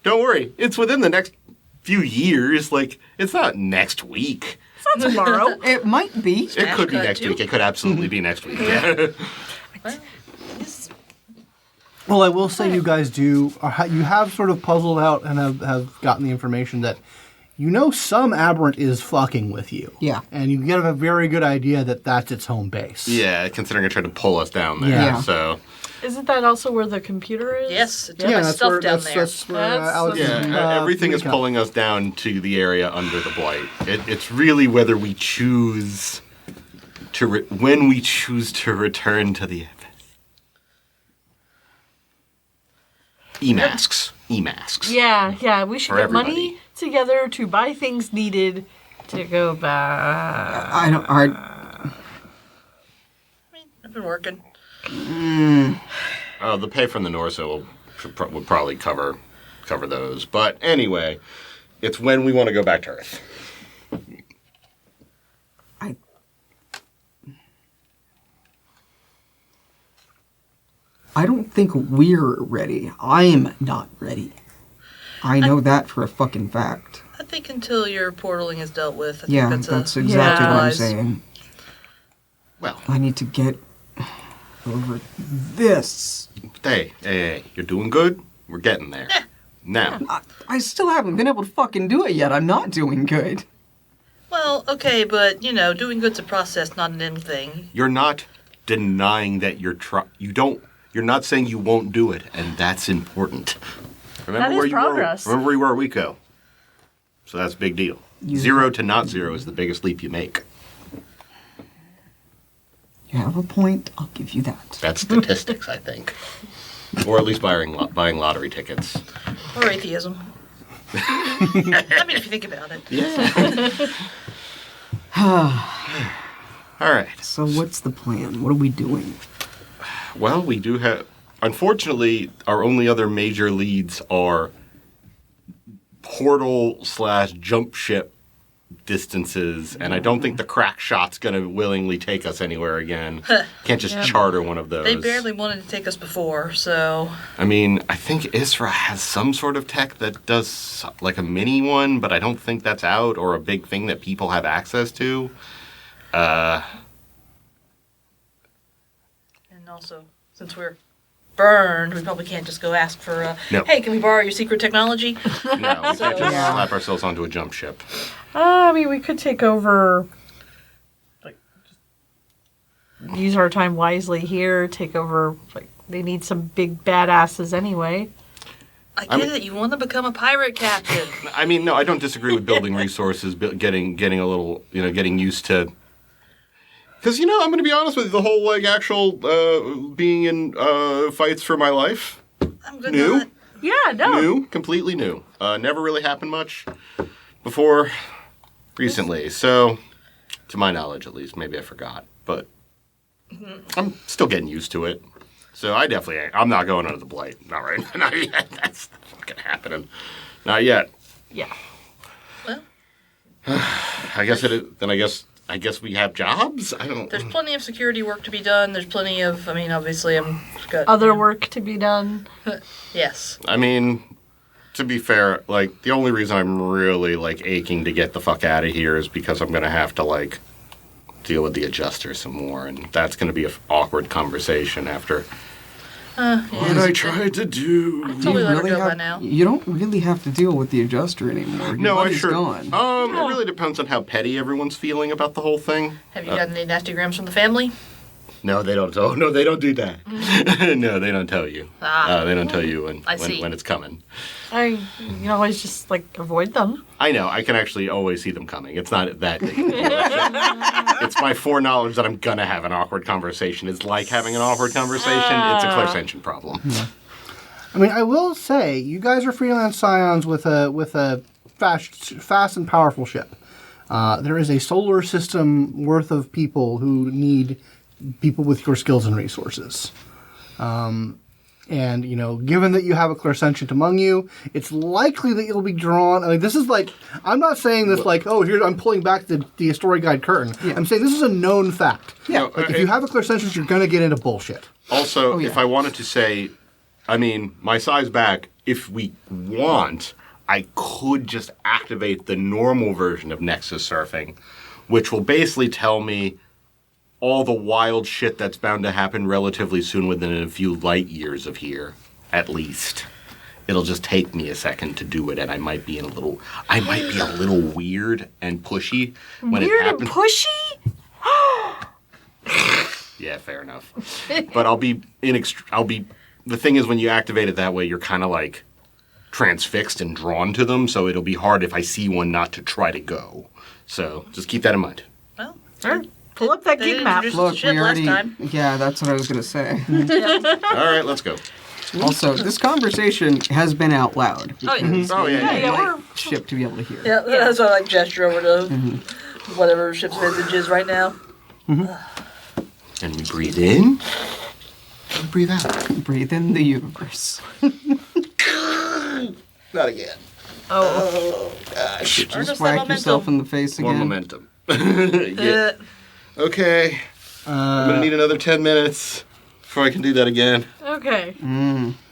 worry. It's within the next few years. Like, it's not next week. It's not tomorrow. It might be. It could be next week. It could absolutely be next week. Yeah. Well, this- Well, I will say you guys you have sort of puzzled out and have gotten the information that some aberrant is fucking with you. Yeah. And you get a very good idea that that's its home base. Yeah, considering it tried to pull us down there. Yeah. So, Isn't that also where the computer is? yes, it's Yeah, my that's stuff where, down that's, there. that's where That's- Alex yeah, everything is Vega. pulling us down to the area under the blight. It's really whether we choose to when we choose to return to the E-masks. Yeah, we should For get everybody. money together to buy things needed to go back. I don't. I've been working. The pay from the Norso would probably cover those. But anyway, it's when we want to go back to Earth. I don't think we're ready. I'm not ready. I know that for a fucking fact. I think until your portaling is dealt with, I Yeah, think that's a exactly what I'm wise. saying. Well, I need to get over this. hey, you're doing good. We're getting there. Now, I still haven't been able to fucking do it yet. I'm not doing good. Well, okay, but doing good's a process, not an end thing. you're not denying that you're not saying you won't do it, and that's important. Remember That is where you progress. were. Remember where you were a week ago. So that's a big deal. 0 to not 0 is the biggest leap you make. You have a point. I'll give you that. That's statistics, I think. Or at least buying lottery tickets. Or atheism. I mean, if you think about it. Yeah. All right. So what's the plan? What are we doing? Well, we do have... Unfortunately, our only other major leads are portal/jump ship distances, and I don't think the crack shot's going to willingly take us anywhere again. Can't just charter one of those. They barely wanted to take us before, so... I mean, I think Isra has some sort of tech that does like a mini one, but I don't think that's out or a big thing that people have access to. And also, since we're burned, we probably can't just go ask for, No. hey, can we borrow your secret technology? No, we can't just Yeah. slap ourselves onto a jump ship. I mean, we could take over, just use our time wisely here, take over, they need some big badasses anyway. I get it, you want to become a pirate captain. I mean, no, I don't disagree with building resources, getting a little, getting used to. Because, I'm going to be honest with you, the whole, actual being in fights for my life, I'm good New? on it. Yeah, no. completely new. Never really happened much before recently. So, to my knowledge at least, maybe I forgot. But I'm still getting used to it. So I definitely ain't. I'm not going under the blight. Not right. Not yet. That's not fucking happening. Not yet. Yeah. Well, I guess it is. Then I guess we have jobs. I don't. there's plenty of security work to be done. There's plenty of. I mean, obviously, I'm got Other work to be done. Yes. I mean, to be fair, like the only reason I'm really like aching to get the fuck out of here is because I'm gonna have to like deal with the adjuster some more, and that's gonna be an awkward conversation after what I tried to do. Totally let her go by now. You don't really have to deal with the adjuster anymore. Your No, I buddy's sure. gone. It really depends on how petty everyone's feeling about the whole thing. Have you gotten any nasty grams from the family? No, they don't. Oh, no, they don't do that. No, they don't tell you. They don't tell you when it's coming. You can always just like avoid them. I know. I can actually always see them coming. It's not that big. It's my foreknowledge that I'm gonna have an awkward conversation. It's like having an awkward conversation. It's a Clairsentient problem. I mean, I will say, you guys are freelance scions with a fast and powerful ship. There is a solar system worth of people who need people with your skills and resources. And, you know, given that you have a Clairsentient among you, it's likely that you'll be drawn. I mean, this is like, I'm not saying this like, oh, here, I'm pulling back the Storyguide curtain. Yeah. I'm saying this is a known fact. Yeah. Like, if you have a Clairsentient, you're going to get into bullshit. Also, if I wanted to say, I mean, my size back, if we want, I could just activate the normal version of Nexus Surfing, which will basically tell me all the wild shit that's bound to happen relatively soon within a few light years of here, at least. It'll just take me a second to do it, and I might be a little weird and pushy when it happens. Weird and pushy? Yeah, fair enough. But the thing is, when you activate it that way, you're kind of like transfixed and drawn to them, so it'll be hard if I see one not to try to go. So just keep that in mind. Well, Sure. Pull up that gig map. Look, we already. Last time. Yeah, that's what I was gonna say. All right, let's go. Also, this conversation has been out loud. Oh, yeah. because Oh, yeah, we yeah, would yeah. like ship to be able to hear. Yeah, that's why I like gesture over to whatever ship's vintage is right now. And we breathe in. And breathe out. Breathe in the universe. Not again. Oh. Gosh. Earn us Just that whack yourself momentum. in the face More again. momentum. Yeah. Okay. I'm gonna need another 10 minutes before I can do that again. Okay.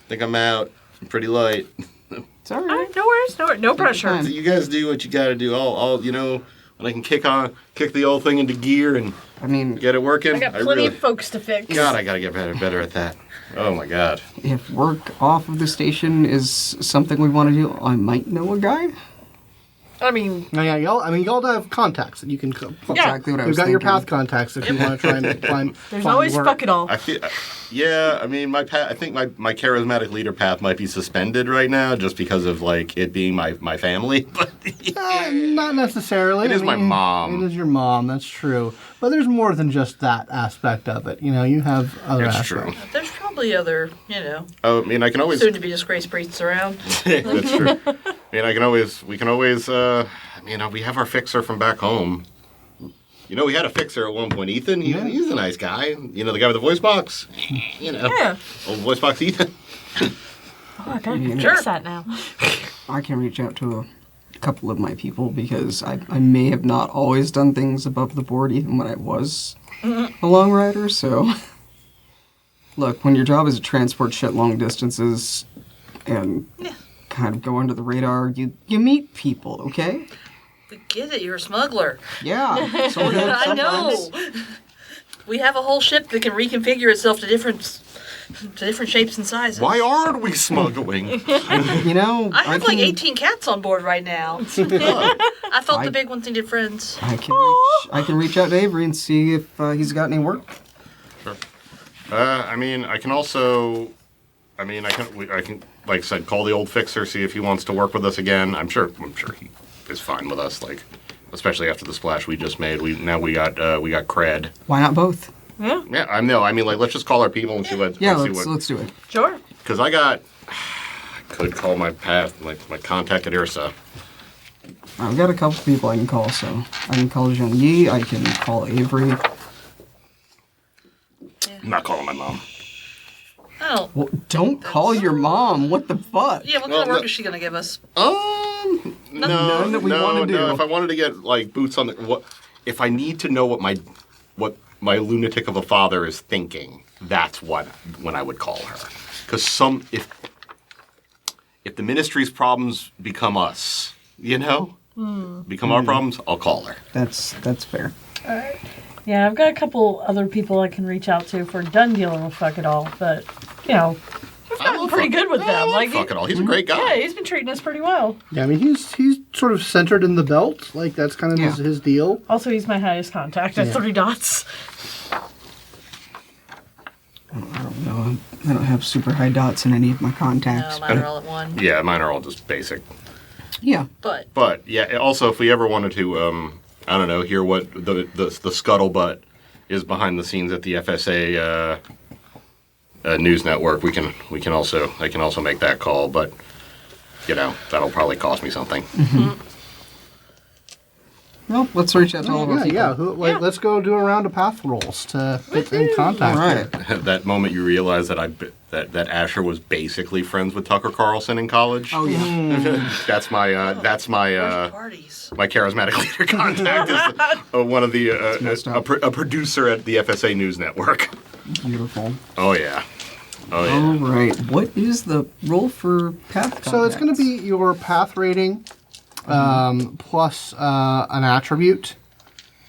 Think I'm out. I'm pretty light. It's all All right. right, no worries, no pressure. time. So you guys do what you gotta do. I'll you know, when I can kick the old thing into gear and I mean, get it working. I got plenty of folks to fix. God, I gotta get better at that. Oh my God. if work off of the station is something we want to do, I might know a guy. I mean, Yeah, y'all have contacts that you can. Exactly what I You've was got your thinking. path contacts if you want to try and find. there's find always work. fuck it all. I feel, yeah. I mean, my path. I think my charismatic leader path might be suspended right now just because of like it being my family. But Not necessarily. It is my mom. It is your mom. That's true. But there's more than just that aspect of it. You know, you have other it's aspects. true. There's probably other, Oh, I mean, I can always. soon to be disgraced priests around. That's true. I mean, we can always. We have our fixer from back home. You know, we had a fixer at one point, Ethan. He's a nice guy. You know, the guy with the voice box. You know, Yeah. old voice box Ethan. Oh, I gotta Sure. fix that now. I can reach out to a couple of my people because I may have not always done things above the board even when I was a long rider, so look, when your job is to transport shit long distances and kind of go under the radar, you meet people, okay? We get it, you're a smuggler. Yeah. So I know. We have a whole ship that can reconfigure itself to different shapes and sizes. Why aren't we smuggling? You know, I have like can- 18 cats on board right now. I thought I- the big ones needed friends. I can reach out to Avery and see if he's got any work. Sure. I can also. I can, like I said, call the old fixer, see if he wants to work with us again. I'm sure he is fine with us. Like, especially after the splash we just made. We got cred. Why not both? Yeah, Yeah, I know. I mean, like, let's just call our people and see what. Yeah, see what. let's do it. sure. Because I could call my my contact at IRSA. I've got a couple people I can call, so I can call Jean Yi, I can call Avery. I'm not calling my mom. Well, don't call your mom. What the fuck? Yeah, what kind of work is she gonna give us? No, None that we wanna do. No, if I wanted to get like boots on the if I need to know what my lunatic of a father is thinking, that's when I would call her. Because if the ministry's problems become us, become our problems, I'll call her. That's fair. All right. Yeah, I've got a couple other people I can reach out to if we're done dealing with Fuck It All, but, I've gotten pretty good with them. Fuck It All. He's a great guy. Yeah, he's been treating us pretty well. Yeah, I mean, he's sort of centered in the belt. Like, that's kind of his deal. Also, he's my highest contact at 3 dots. I don't know. I don't have super high dots in any of my contacts. No, mine are all at 1. Yeah, mine are all just basic. Yeah. But yeah, also if we ever wanted to, I don't know, hear what the scuttlebutt is behind the scenes at the FSA news network, I can also make that call, but that'll probably cost me something. Mm-hmm. Well, let's reach out to all of our people. Let's go do a round of path rolls to get in contact. All right. here. That moment you realize that Asher was basically friends with Tucker Carlson in college. Oh yeah. That's my parties. my charismatic leader contact is one of the messed up. a producer at the FSA News Network. Beautiful. Oh yeah. All right. What is the roll for path? So it's going to be your path rating plus an attribute.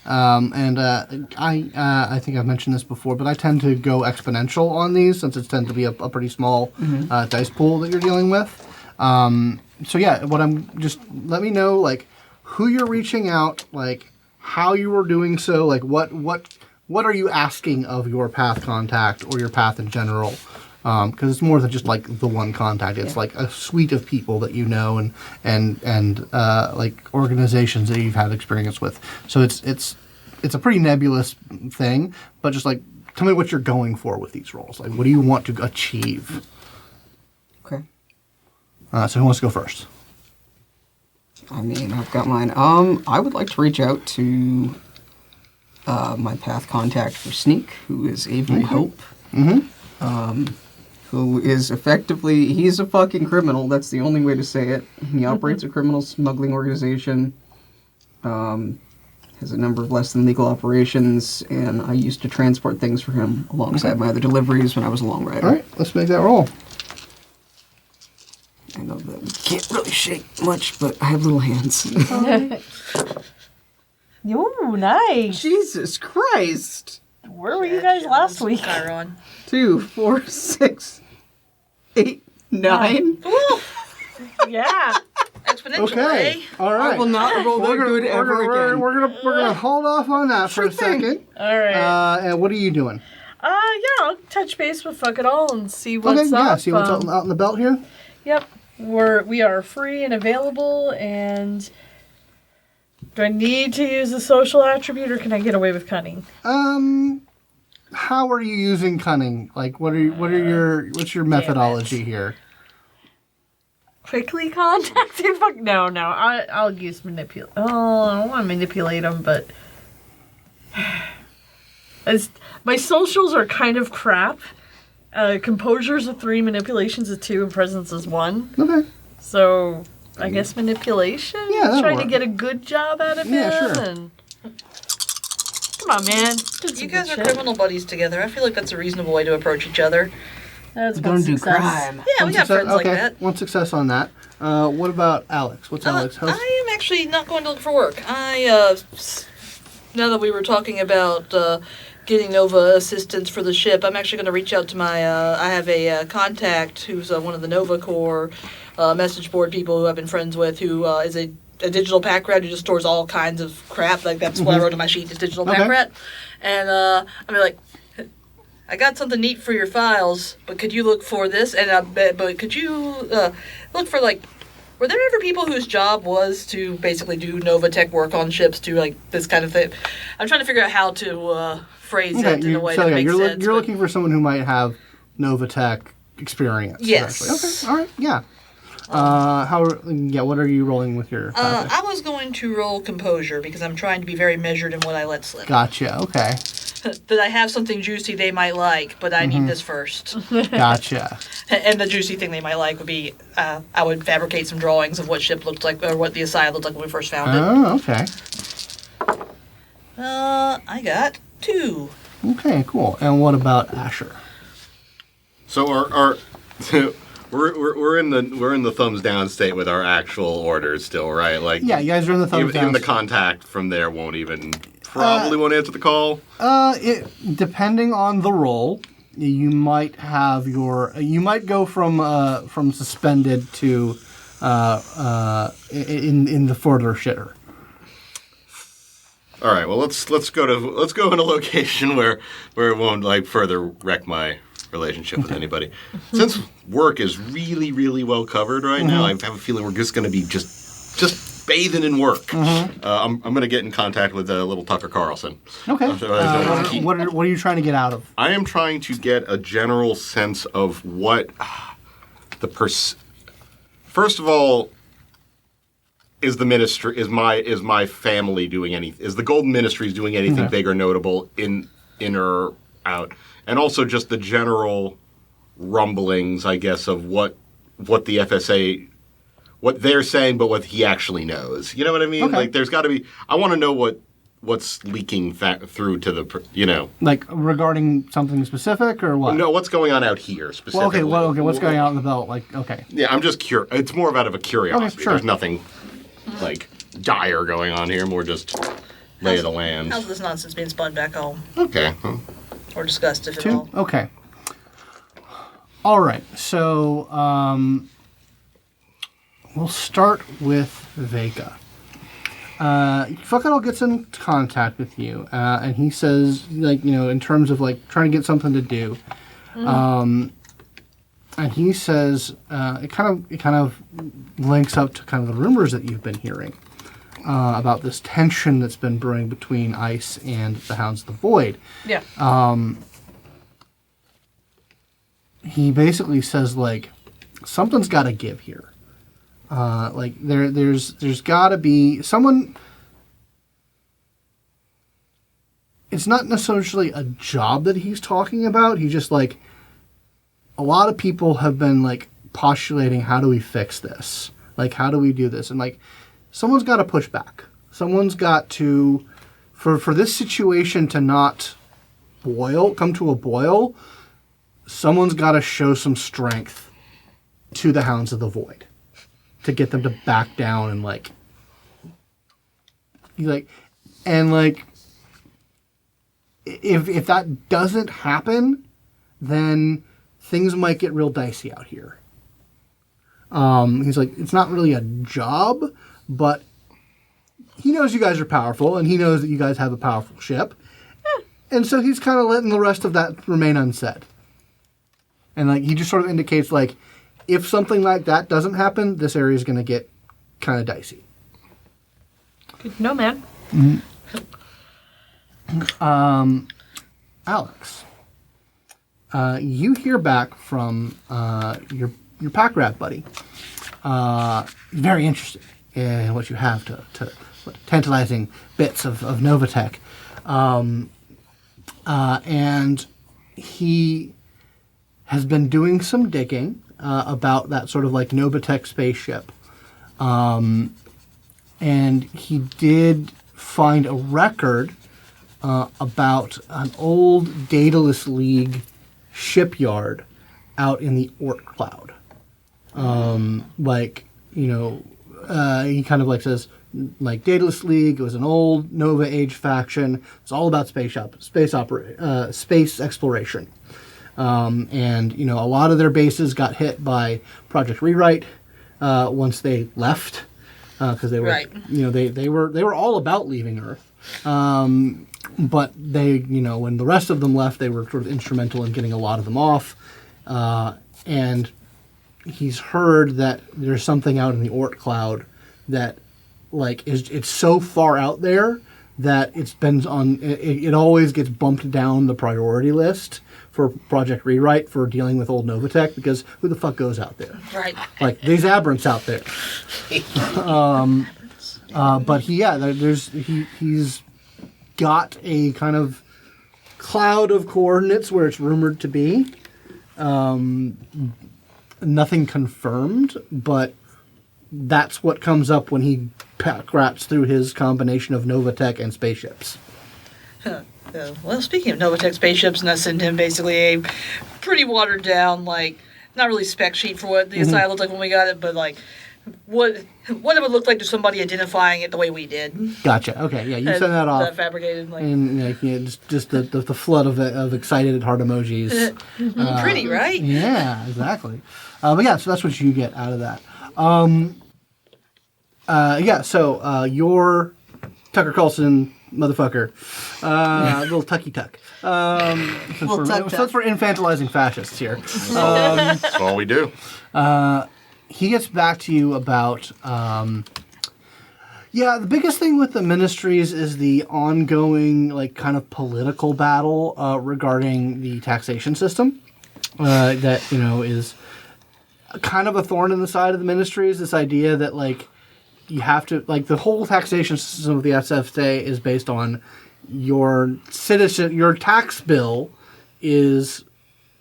And I think I've mentioned this before, but I tend to go exponential on these since it tends to be a pretty small dice pool that you're dealing with. So yeah, let me know like who you're reaching out, like how you are doing so, like what are you asking of your path contact or your path in general. Because it's more than just like the one contact. It's like a suite of people that you know and like organizations that you've had experience with. So it's a pretty nebulous thing. But just like tell me what you're going for with these roles. Like what do you want to achieve? Okay. So who wants to go first? I mean, I've got mine. I would like to reach out to my path contact for Sneak, who is Avery Hope. Mm-hmm. Who is effectively, he's a fucking criminal. That's the only way to say it. He operates a criminal smuggling organization, has a number of less than legal operations, and I used to transport things for him alongside my other deliveries when I was a long rider. All right, let's make that roll. I know that we can't really shake much, but I have little hands. Ooh, nice. Jesus Christ! Where were you guys last week? Chiron. 2, 4, 6, 8, 9. Yeah. Exponential, Okay, eh? all right. I will not roll that good ever again. We're gonna hold off on that for a second. All right. And what are you doing? Yeah, I'll touch base with Fuck It All and see what's Okay, up. yeah. See what's out in the belt here. Yep. We are free and available, and do I need to use a social attribute, or can I get away with cunning? How are you using cunning? Like, what's your methodology here? Quickly contacting? Fuck no. I'll use manipulate. Oh, I don't want to manipulate them, but my socials are kind of crap. Composure's a 3, manipulation's a 2, and presence is 1. Okay. So I guess manipulation. Yeah, that'll trying to work. get a good job out of Yeah, him. sure. And come on, man. Did You some guys good are shit. criminal buddies together. I feel like that's a reasonable way to approach each other. That's We're gonna do success. crime. Yeah, we got friends like okay. that. One success on that. What about Alex? What's Alex? I am actually not going to look for work. Now that we were talking about getting Nova assistance for the ship, I'm actually going to reach out to my, I have a contact who's one of the Nova Corps message board people who I've been friends with, who is a digital pack rat who just stores all kinds of crap. Like, that's what I wrote on my sheet, is digital pack rat. And I'm like, I got something neat for your files, but could you look for this? And but could you look for, like, were there ever people whose job was to basically do Nova Tech work on ships, to like this kind of thing? I'm trying to figure out how to phrase it in a way that makes sense. You're looking for someone who might have Novatech experience. Yes. Essentially. Okay. All right. Yeah. What are you rolling with your? I was going to roll composure because I'm trying to be very measured in what I let slip. Gotcha. Okay. that I have something juicy they might like, but I need this first. Gotcha. And the juicy thing they might like would be I would fabricate some drawings of what ship looked like, or what the ASIYAH looked like when we first found it. Oh, okay. I got 2. Okay, cool. And what about Asher? So our we're in the thumbs down state with our actual orders still, right? Like Yeah, you guys are in the thumbs down. even the contact from there won't answer the call. Depending on the role, you might have you might go from suspended to in the further shitter. All right. Well, let's go in a location where it won't like further wreck my relationship with anybody. Since work is really, really well covered right now, I have a feeling we're just going to be just bathing in work. I'm going to get in contact with little Tucker Carlson. Okay. What are you trying to get out of? I am trying to get a general sense of what First of all, is the ministry is my family doing anything? Is the Golden Ministries doing anything big or notable in or out? And also just the general rumblings, I guess, of what the FSA, what they're saying, but what he actually knows. You know what I mean? Okay. Like, there's got to be. I want to know what's leaking through to the. Like regarding something specific or what? No, what's going on out here specifically? Well, okay. What's going on in the belt? Like, okay. Yeah, I'm just curious. It's more out of a curiosity. Okay, sure. There's nothing like dire going on here. More just lay of the land. How's this nonsense being spun back home? Okay. Or discussed, if at 2? all? Okay. All right. So we'll start with Vega. Fuckadol gets in contact with you, and he says, like, in terms of like trying to get something to do, and he says it kind of links up to kind of the rumors that you've been hearing about this tension that's been brewing between ICE and the Hounds of the Void. Yeah. He basically says, like, something's got to give here. Like there's got to be someone. It's not necessarily a job that he's talking about. He's just like, a lot of people have been like postulating, how do we fix this? Like, how do we do this? And like, someone's got to push back. Someone's got to, for this situation to not come to a boil. Someone's got to show some strength to the Hounds of the Void to get them to back down and if that doesn't happen, then things might get real dicey out here. He's like, it's not really a job, but he knows you guys are powerful, and he knows that you guys have a powerful ship, and so he's kind of letting the rest of that remain unsaid. And like, he just sort of indicates, like, if something like that doesn't happen, this area is going to get kind of dicey. Good to know, man. Alex, you hear back from your pack rat buddy. Very interested in what you have to tantalizing bits of Novatech. And he has been doing some digging about that sort of like Novatech spaceship. And he did find a record about an old Daedalus League shipyard out in the Oort Cloud. He kind of like says, like, Daedalus League, it was an old Nova Age faction. It's all about space exploration. And a lot of their bases got hit by Project Rewrite once they left, because they were, Right. they were all about leaving Earth. But they, when the rest of them left, they were sort of instrumental in getting a lot of them off. And he's heard that there's something out in the Oort Cloud that, like, it's so far out there that it's been on. It always gets bumped down the priority list for Project Rewrite for dealing with old Novatech, because who the fuck goes out there? Right. Like, these aberrants out there. But he's got a kind of cloud of coordinates where it's rumored to be. Nothing confirmed, but that's what comes up when he rats through his combination of Novatech and spaceships. Well, speaking of Novatech spaceships, and I sent him basically a pretty watered down, like, not really spec sheet for what the Asiyah looked like when we got it, but like what it would look like to somebody identifying it the way we did. Gotcha. Okay, yeah, you send that off. Fabricated, like, And just the flood of excited heart emojis. pretty, right? Yeah, exactly. But yeah, so that's what you get out of that. So your Tucker Carlson motherfucker, little Tucky Tuck. Since we're infantilizing fascists here, That's all we do. he gets back to you about. The biggest thing with the ministries is the ongoing, like, kind of political battle regarding the taxation system. That is kind of a thorn in the side of the ministries. This idea that, like, you have to, like, the whole taxation system of the SFA is based on your tax bill is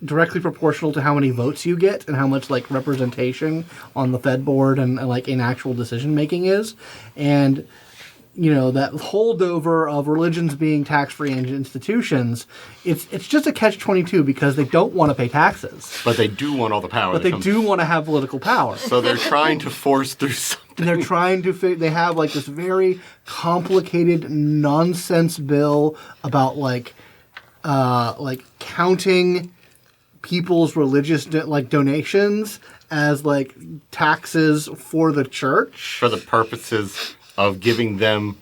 directly proportional to how many votes you get and how much, like, representation on the Fed board and like in actual decision making is. And that holdover of religions being tax-free institutions, it's just a catch-22 because they don't want to pay taxes. But they do want all the power. But they do want to have political power. So they're trying to force through something. And they're trying to they have, like, this very complicated nonsense bill about, like counting people's religious donations as, like, taxes for the church. For the purposes of giving them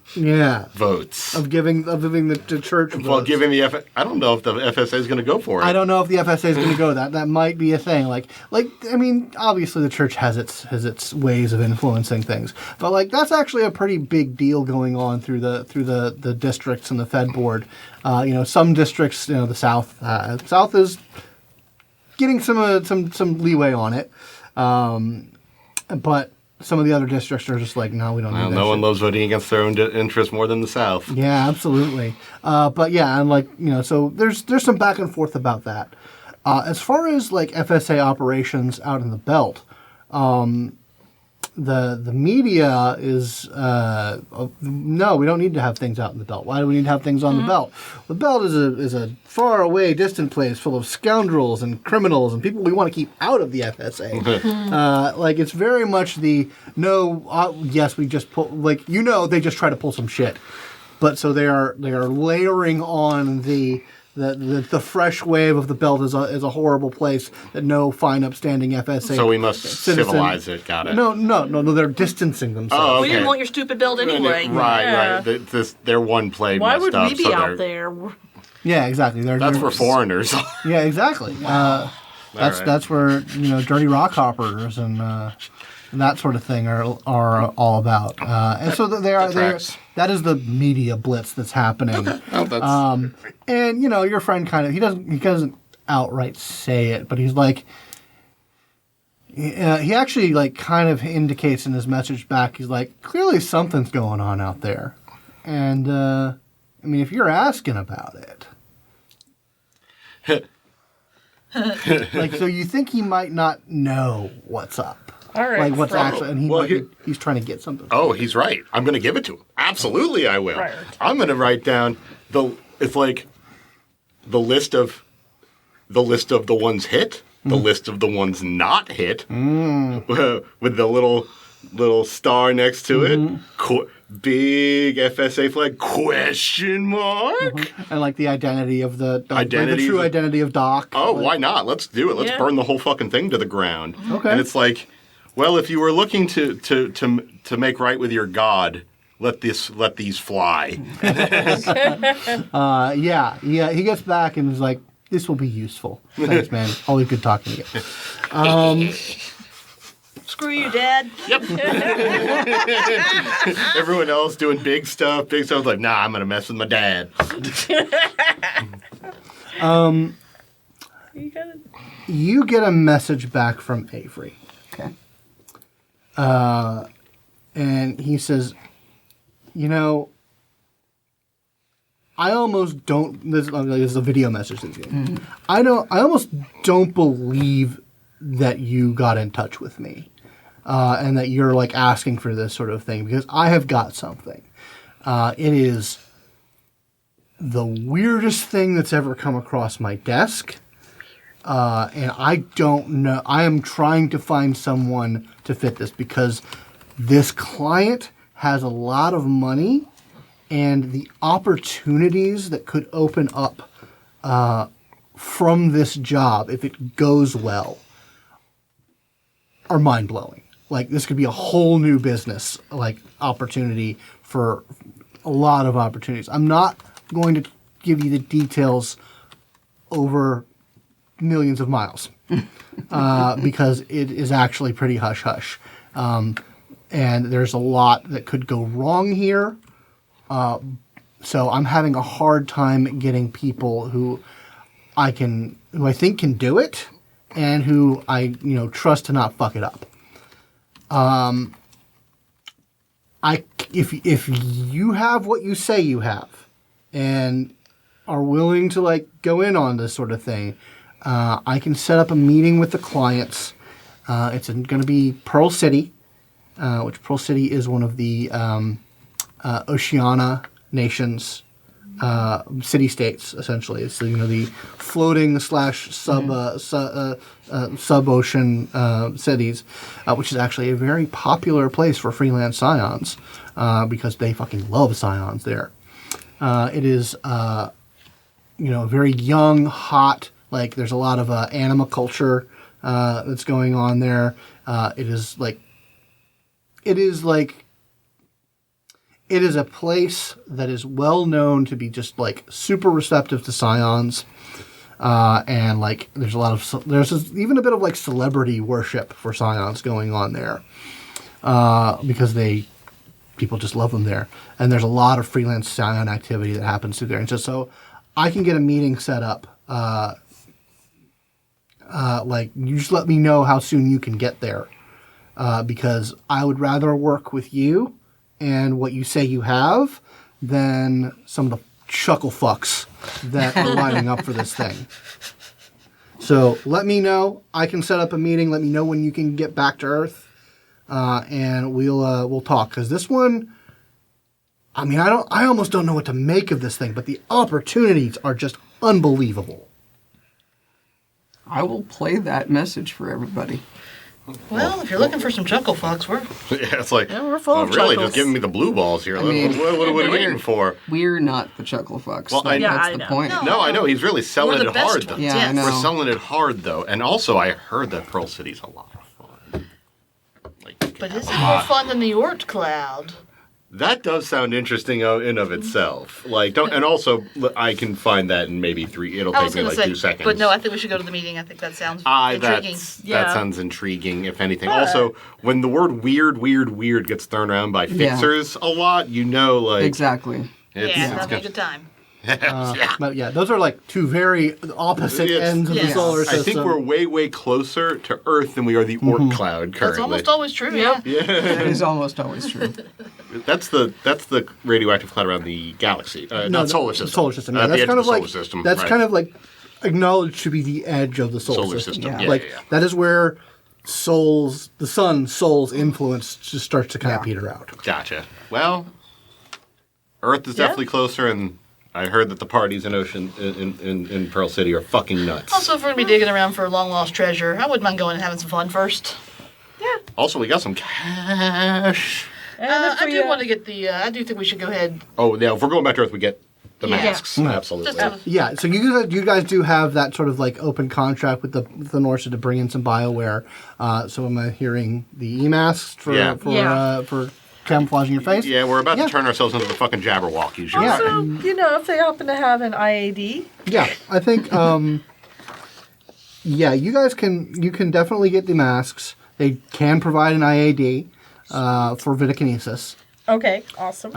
votes. Of giving the church votes. Well, giving the I don't know if the FSA is going to go for it. I don't know if the FSA is going to go that. That might be a thing. Like I mean, obviously the church has its ways of influencing things, but, like, that's actually a pretty big deal going on through the districts and the Fed board. Some districts, the South is getting some leeway on it, but some of the other districts are just like, no, we don't need that. No one loves voting against their own interests more than the South. Yeah, absolutely. But yeah, and, like, so there's some back and forth about that. As far as, like, FSA operations out in the belt, the media is no, we don't need to have things out in the belt. Why do we need to have things on the belt? The belt is a far away, distant place full of scoundrels and criminals and people we want to keep out of the FSA. Like, it's very much yes, we just pull, like, they just try to pull some shit, but so they are layering on the fresh wave of the belt is a horrible place that no fine, upstanding FSA. So we must civilize it. Got it. No. They're distancing themselves. Oh, okay. We didn't want your stupid belt anyway. Right. Their one play Why messed would up. we be out there? Yeah, exactly. That's for foreigners. Yeah, exactly. That's where dirty rock hoppers and that sort of thing are all about. And so that is the media blitz that's happening. And your friend kind of he doesn't outright say it, but he's like he actually, like, kind of indicates in his message back. He's like, clearly something's going on out there, and I mean, if you're asking about it, like, so you think he might not know what's up. All right. Like, what's actually, and he's trying to get something. Oh, he's right. I'm going to give it to him. Absolutely, I will. Right. I'm going to write down it's like the list of the ones hit, the list of the ones not hit, with the little star next to it. Big FSA flag, question mark. And, like, the identity of the Identity true of- identity of Doc. Oh, like, why not? Let's do it. Let's Yeah. burn the whole fucking thing to the ground. Okay. And it's like, well, if you were looking to make right with your God, let these fly. Yeah. He gets back and is like, this will be useful. Thanks, man. Always good talking to you. Screw you, Dad. Yep. Everyone else doing big stuff. Like, nah, I'm gonna mess with my dad. You get a message back from Avery. Okay. And he says, I almost don't. This is a video message. I almost don't believe that you got in touch with me, and that you're like asking for this sort of thing, because I have got something. It is the weirdest thing that's ever come across my desk, and I don't know. I am trying to find someone to fit this, because this client has a lot of money. And the opportunities that could open up from this job, if it goes well, are mind-blowing. Like, this could be a whole new business, like, opportunity for a lot of opportunities. I'm not going to give you the details over millions of miles because it is actually pretty hush-hush. And there's a lot that could go wrong here. So I'm having a hard time getting people who I think can do it, and who I trust to not fuck it up. If you have what you say you have, and are willing to like go in on this sort of thing, I can set up a meeting with the clients. It's going to be Pearl City, which Pearl City is one of the Oceania nations, city-states, essentially. It's the floating / sub-ocean cities, which is actually a very popular place for freelance scions, because they fucking love scions there. It is, very young, hot. Like, there's a lot of anima culture that's going on there. It is a place that is well known to be just like super receptive to scions, and like there's even a bit of like celebrity worship for scions going on there, because people just love them there, and there's a lot of freelance scion activity that happens through there. And so I can get a meeting set up. Like, you just let me know how soon you can get there, because I would rather work with you and what you say you have than some of the chuckle fucks that are lining up for this thing. So let me know. I can set up a meeting. Let me know when you can get back to Earth, and we'll talk. Because this one, I almost don't know what to make of this thing, but the opportunities are just unbelievable. I will play that message for everybody. Well, if you're looking for some chuckle fucks, we're Yeah, it's like, Yeah, we're full of really, chuckles. just giving me the blue balls here. I mean, what are we waiting for? We're not the chuckle fucks. Well, Yeah, that's I the know. point. No. No, I know. He's really selling the it best hard, though. ones, Yeah, yes. I know. We're selling it hard, though. And also, I heard that Pearl City's a lot of fun. Like, you can But have is a it more lot. fun than the Oort Cloud? That does sound interesting in of itself. Like, and also, I can find that in maybe it'll I take was me going like to say, 2 seconds. but no, I think we should go to the meeting. I think that sounds intriguing. Yeah. That sounds intriguing, if anything. All Also, when the word weird gets thrown around by Yeah. fixers a lot, like... Exactly. It's, Yeah, it's that'll be a gonna- good time. But yeah, those are like two very opposite Yes. ends of the Yes. solar system. I think we're way closer to Earth than we are the Oort cloud That's currently. almost always true, yeah. That is almost always true. That's the radioactive cloud around the galaxy, not solar system. Solar system. Yeah, At the that's edge kind of of the like solar system. that's right. kind of like acknowledged to be the edge of the solar, Solar system. system. Yeah. Like yeah. that is where the sun's influence just starts to kind of peter out. Gotcha. Well, Earth is Yeah. definitely closer, and I heard that the parties in Pearl City are fucking nuts. Also, if we're going to be digging around for long lost treasure, I wouldn't mind going and having some fun first. Also, we got some cash. And if I we, do want to get I do think we should go ahead. Oh, yeah. If we're going back to Earth, we get the Yeah. masks. Yeah. Absolutely. Just Yeah, so you guys do have that sort of like open contract with the Norse to bring in some BioWare. So am I hearing the e-masks for Yeah. for camouflaging your face? Yeah, we're about Yeah. to turn ourselves into the fucking Jabberwockies. You're Yeah. right. also, if they happen to have an IAD, Yeah, I think you guys can definitely get the masks. They can provide an IAD for Vitakinesis. okay, awesome.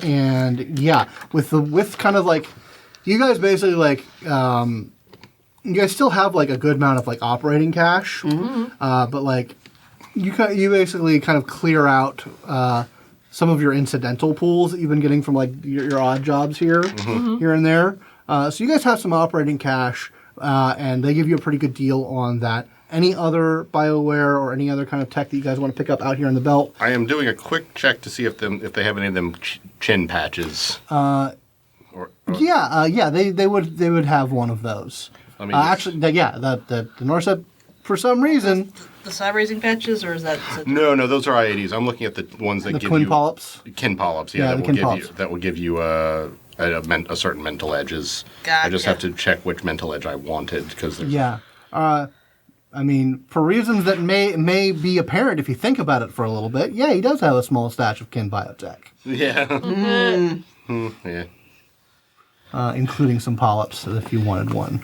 And yeah, with kind of like you guys basically like you guys still have like a good amount of like operating cash, but like you basically kind of clear out some of your incidental pools that you've been getting from like your odd jobs here, here and there. So you guys have some operating cash, and they give you a pretty good deal on that. Any other BioWare or any other kind of tech that you guys want to pick up out here in the belt? I am doing a quick check to see if they have any of them chin patches. Yeah, they would have one of those. I mean, Actually, the Norset, for some reason, The side raising patches, or is that? no, those are IADs. I'm looking at the ones that the give twin you polyps. kin polyps. Yeah, Yeah, the kin polyps. that will give you a certain mental edges. I just Gotcha. have to check which mental edge I wanted because there's Yeah. I mean, for reasons that may be apparent if you think about it for a little bit, yeah, he does have a small stash of kin biotech, yeah. Yeah. including some polyps if you wanted one.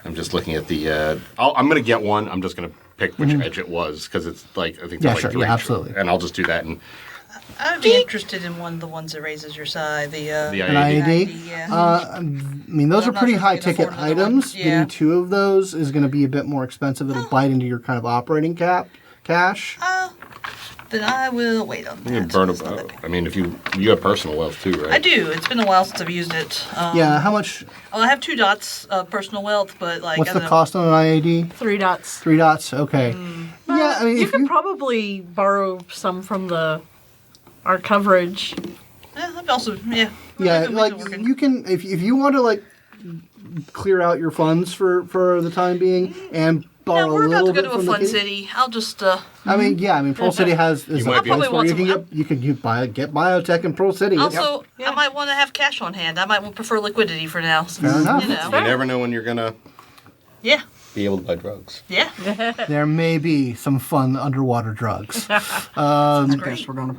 I'm just looking at the. I'm going to get one. I'm just going to pick which edge it was because it's like I think. Yeah, there's like sure. three Yeah, absolutely. And I'll just do that. And I would be interested in one of the ones that raises your side. The the An IAD. IAD? yeah. I mean, those But are I'm not pretty sure if high you can ticket afford another one. items. Yeah. Getting 2 of those is going to be a bit more expensive. It'll bite into your kind of operating cash. Then I will wait on that. You can burn It's not that them. big. I mean, if you have personal wealth too, right? I do. It's been a while since I've used it. Yeah, how much? Well, I have 2 dots of personal wealth, but like What's I the don't know. cost on an IAD? 3 dots. 3 dots. Okay. Yeah, I mean, You if could probably borrow some from our coverage. Yeah, I've also yeah, I've been like working. you can if you want to like clear out your funds for the time being and Yeah, borrow we're a about little to go bit to a from the fun kid. city. I'll just I mean, Pearl City has is might a be able place to- where you Probably can want get get biotech in Pearl City. also Yep. I might want to have cash on hand. I might prefer liquidity for now. Fair enough. You know. You never know when you're gonna Yeah. be able to buy drugs. Yeah. There may be some fun underwater drugs. I guess we're going to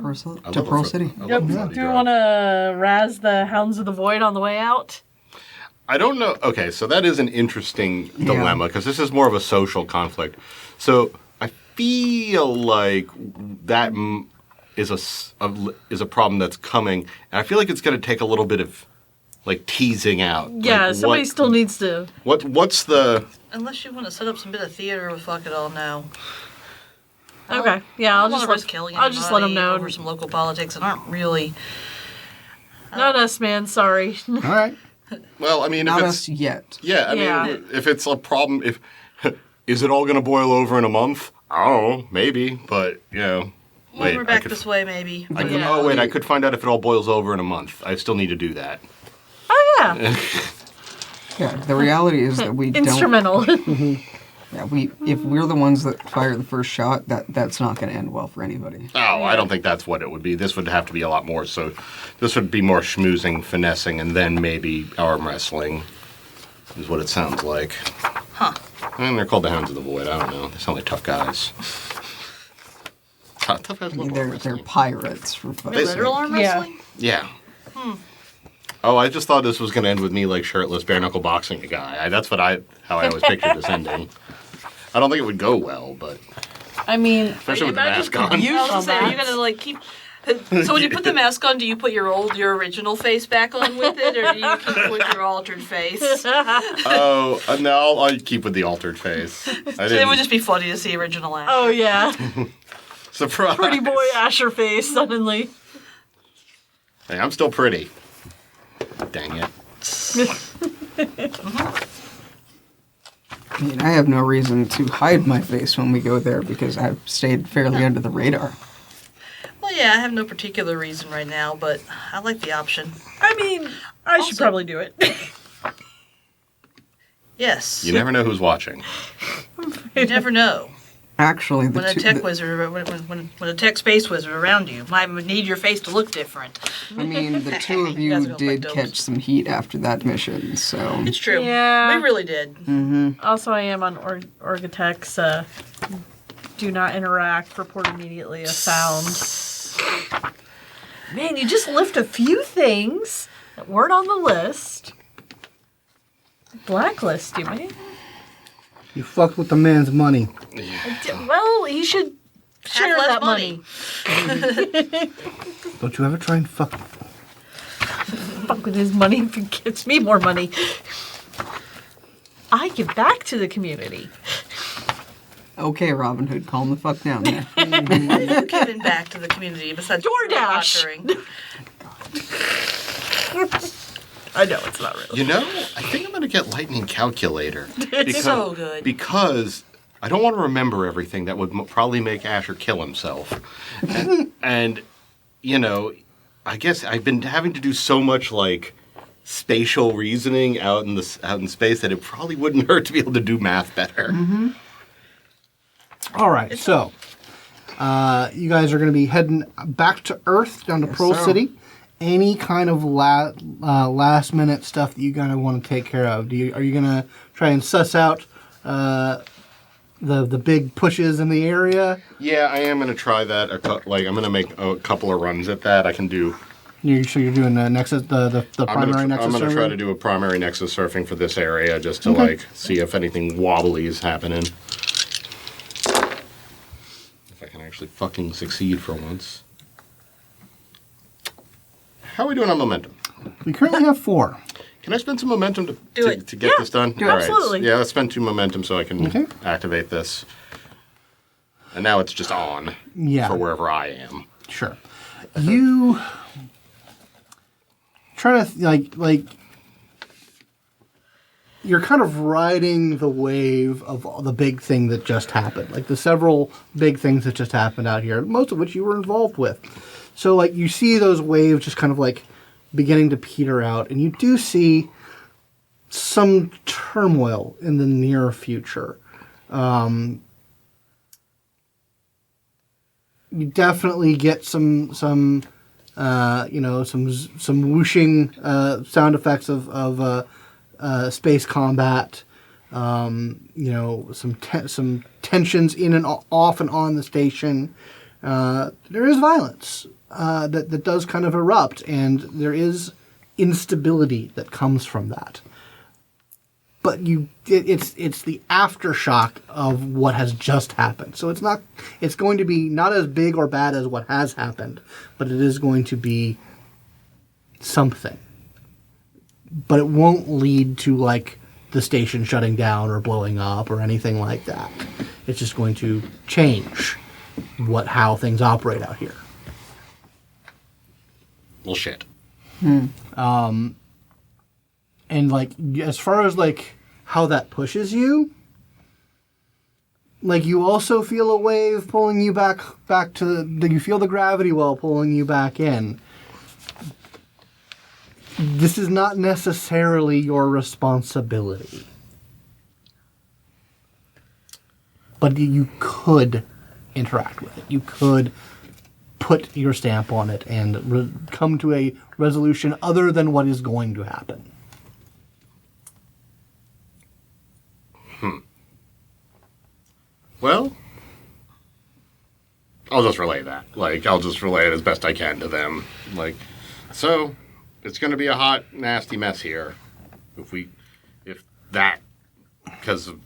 Pearl City. I Yep. love Do bloody you drugs. want to razz the Hounds of the Void on the way out? I don't know. Okay, so that is an interesting dilemma because this is more of a social conflict. So I feel like that is a problem that's coming, and I feel like it's going to take a little bit of like teasing out. Yeah, Like, somebody still needs to. What's the? Unless you want to set up some bit of theater with fuck it all now. Okay, yeah, I'll I don't just want to risk killing I'll just let them know. over some local politics that aren't really. Not us, man. Sorry. All right. Well, I mean, Not if us it's yet. yeah, I Yeah. mean, if it's a problem, if is it all going to boil over in a month? I don't know, maybe, but you know. Well, Wait, we're I back could- this way, maybe. I could, Yeah. Oh wait, I could find out if it all boils over in a month. I still need to do that. Oh yeah, Yeah, the reality is that we don't. instrumental. Yeah, if we're the ones that fire the first shot, that's not going to end well for anybody. Oh, I don't think that's what it would be. This would have to be a lot more. So, this would be more schmoozing, finessing, and then maybe arm wrestling, is what it sounds like. Huh. And they're called the Hounds of the Void. I don't know. They sound like tough guys. Tough guys I love mean, arm they're wrestling. pirates for fuck's Basically. sake. Literal arm Yeah. wrestling? Yeah. Oh, I just thought this was going to end with me like shirtless, bare knuckle boxing a guy. That's how I always pictured this ending. I don't think it would go well, but I mean, especially with the imagine mask on. you I was on gonna say, are you that. gonna like keep? So when you put the mask on, do you put your original face back on with it, or do you keep with your altered face? Oh, no, I'll keep with the altered face. I It would didn't. just be funny to see original Ash. Oh yeah, Surprise. pretty boy Asher face suddenly. Hey, I'm still pretty. Dang it. I mean, I have no reason to hide my face when we go there because I've stayed fairly under the radar. Well, yeah, I have no particular reason right now, but I like the option. I mean, I should Also- probably do it. Yes. You never know who's watching. You never know. Actually, When a tech wizard, when a tech space wizard around you might need your face to look different. I mean, the two of You guys you are gonna did fight catch domes. some heat after that mission, so It's true. Yeah. We really did. Also, I am on Orgatech's do not interact, report immediately as found. Man, you just lift a few things that weren't on the list. Blacklist you, man. You fucked with the man's money. Well, he should share less that money. money. Don't you ever try and fuck. Fuck with his money if he gets me more money. I give back to the community. Okay, Robin Hood, calm the fuck down there. What have you given back to the community besides DoorDash. doctoring? I know it's not real. You know, I think I'm going to get Lightning Calculator. It's so good. Because I don't want to remember everything. That would probably make Asher kill himself. And, you know, I guess I've been having to do so much, like, spatial reasoning out in space that it probably wouldn't hurt to be able to do math better. Mm-hmm. All right, so you guys are going to be heading back to Earth, down to Pearl sir. City. Any kind of last minute stuff that you kind of want to take care of? Are you going to try and suss out the big pushes in the area? Yeah, I am going to try that. I'm going to make a couple of runs at that. I can do. So you're doing the Nexus, the primary Nexus. I'm going to try survey? to do a primary Nexus surfing for this area just to like see if anything wobbly is happening. If I can actually fucking succeed for once. How are we doing on momentum? We currently have 4. Can I spend some momentum to get this done? do it. Absolutely. Yeah, let's spend 2 momentum so I can Okay. activate this. And now it's just on for wherever I am. Sure. You try to like you're kind of riding the wave of all the big thing that just happened. Like the several big things that just happened out here, most of which you were involved with. So like you see those waves just kind of like beginning to peter out, and you do see some turmoil in the near future. You definitely get some whooshing sound effects of space combat. Some tensions in and off and on the station. There is violence that does kind of erupt, and there is instability that comes from that. But it's the aftershock of what has just happened. So it's going to be not as big or bad as what has happened, but it is going to be something. But it won't lead to like the station shutting down or blowing up or anything like that. It's just going to change how things operate out here. Well, shit. And like as far as like how that pushes you, like you also feel a wave pulling you back to you feel the gravity well pulling you back in. This is not necessarily your responsibility. But you could interact with it. You could put your stamp on it and come to a resolution other than what is going to happen. Well, I'll just relay that. Like, I'll just relay it as best I can to them. Like, so, it's going to be a hot, nasty mess here. Because of,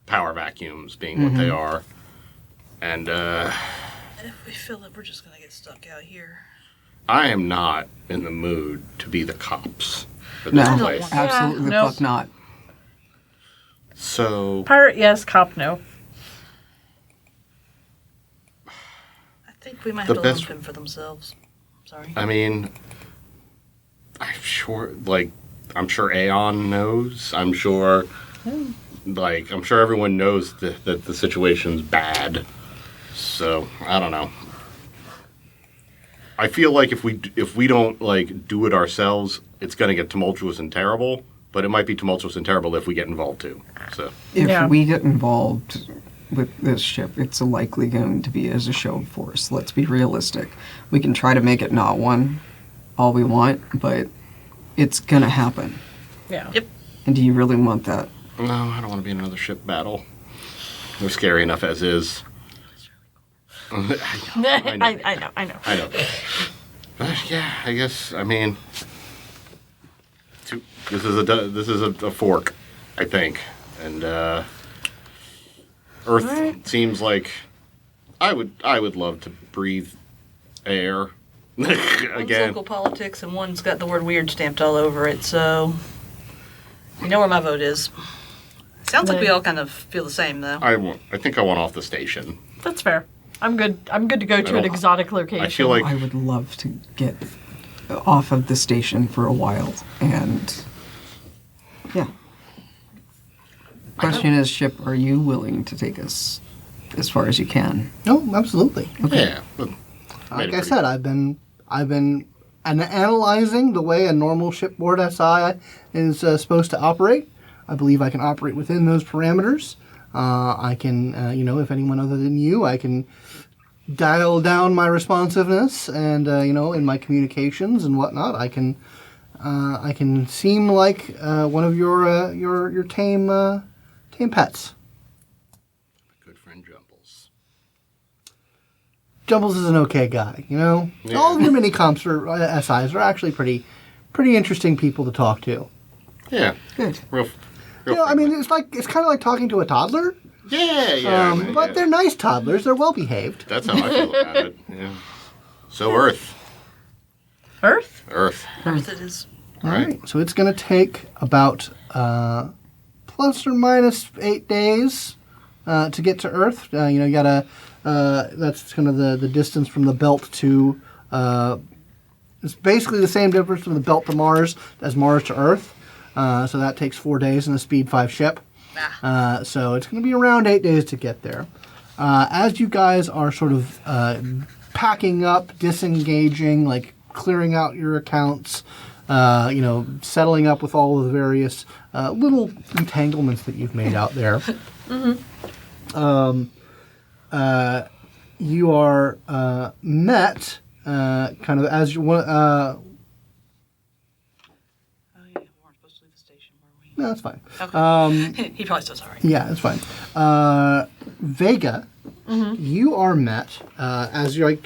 power vacuums being what they are. And, If we feel that we're just going to get stuck out here. I am not in the mood to be the cops for this No, place. absolutely Yeah, the fuck not. So, Pirate, yes. Cop, no. I think we might The have to best- lump him for themselves. Sorry. I mean, I'm sure Aeon knows. I'm sure everyone knows that the situation's bad. So, I don't know. I feel like if we don't do it ourselves, it's going to get tumultuous and terrible, but it might be tumultuous and terrible if we get involved too. So, If we get involved with this ship, it's likely going to be as a show of force. Let's be realistic. We can try to make it not one all we want, but it's going to happen. Yeah. Yep. And do you really want that? no, I don't want to be in another ship battle. They're scary enough as is. I know. I know. But yeah, I guess. I mean, this is a fork, I think, and Earth seems like I would love to breathe air One's again. local politics and one's got the word weird stamped all over it, so you know where my vote is. Sounds like we all kind of feel the same, though. I think I want off the station. That's fair. I'm good. I'm good to go to an exotic location. I feel like I would love to get off of the station for a while, and yeah. Question is, Ship, are you willing to take us as far as you can? No, absolutely. yeah. Like I said, I've been analyzing the way a normal shipboard SI is supposed to operate. I believe I can operate within those parameters. I can, if anyone other than you, I can dial down my responsiveness and, in my communications and whatnot. I can seem like one of your tame pets. good friend Jumbles. Jumbles is an okay guy, Yeah. All of your mini comps or SIs are actually pretty interesting people to talk to. Yeah. Good. Real I mean, it's kind of like talking to a toddler. Yeah. But they're nice toddlers. They're well behaved. That's how I feel about it. Yeah. So Earth. Earth? Earth. Earth it is. All right. So it's going to take about plus or minus 8 days to get to Earth. You gotta. That's kind of the distance from the belt to. It's basically the same difference from the belt to Mars as Mars to Earth. So that takes 4 days in a Speed 5 ship. So it's going to be around 8 days to get there. As you guys are sort of packing up, disengaging, like clearing out your accounts, settling up with all of the various little entanglements that you've made out there. You are met kind of as you want. No, that's fine. Okay. He probably still sorry. Yeah, that's fine. Vega, you are met as you're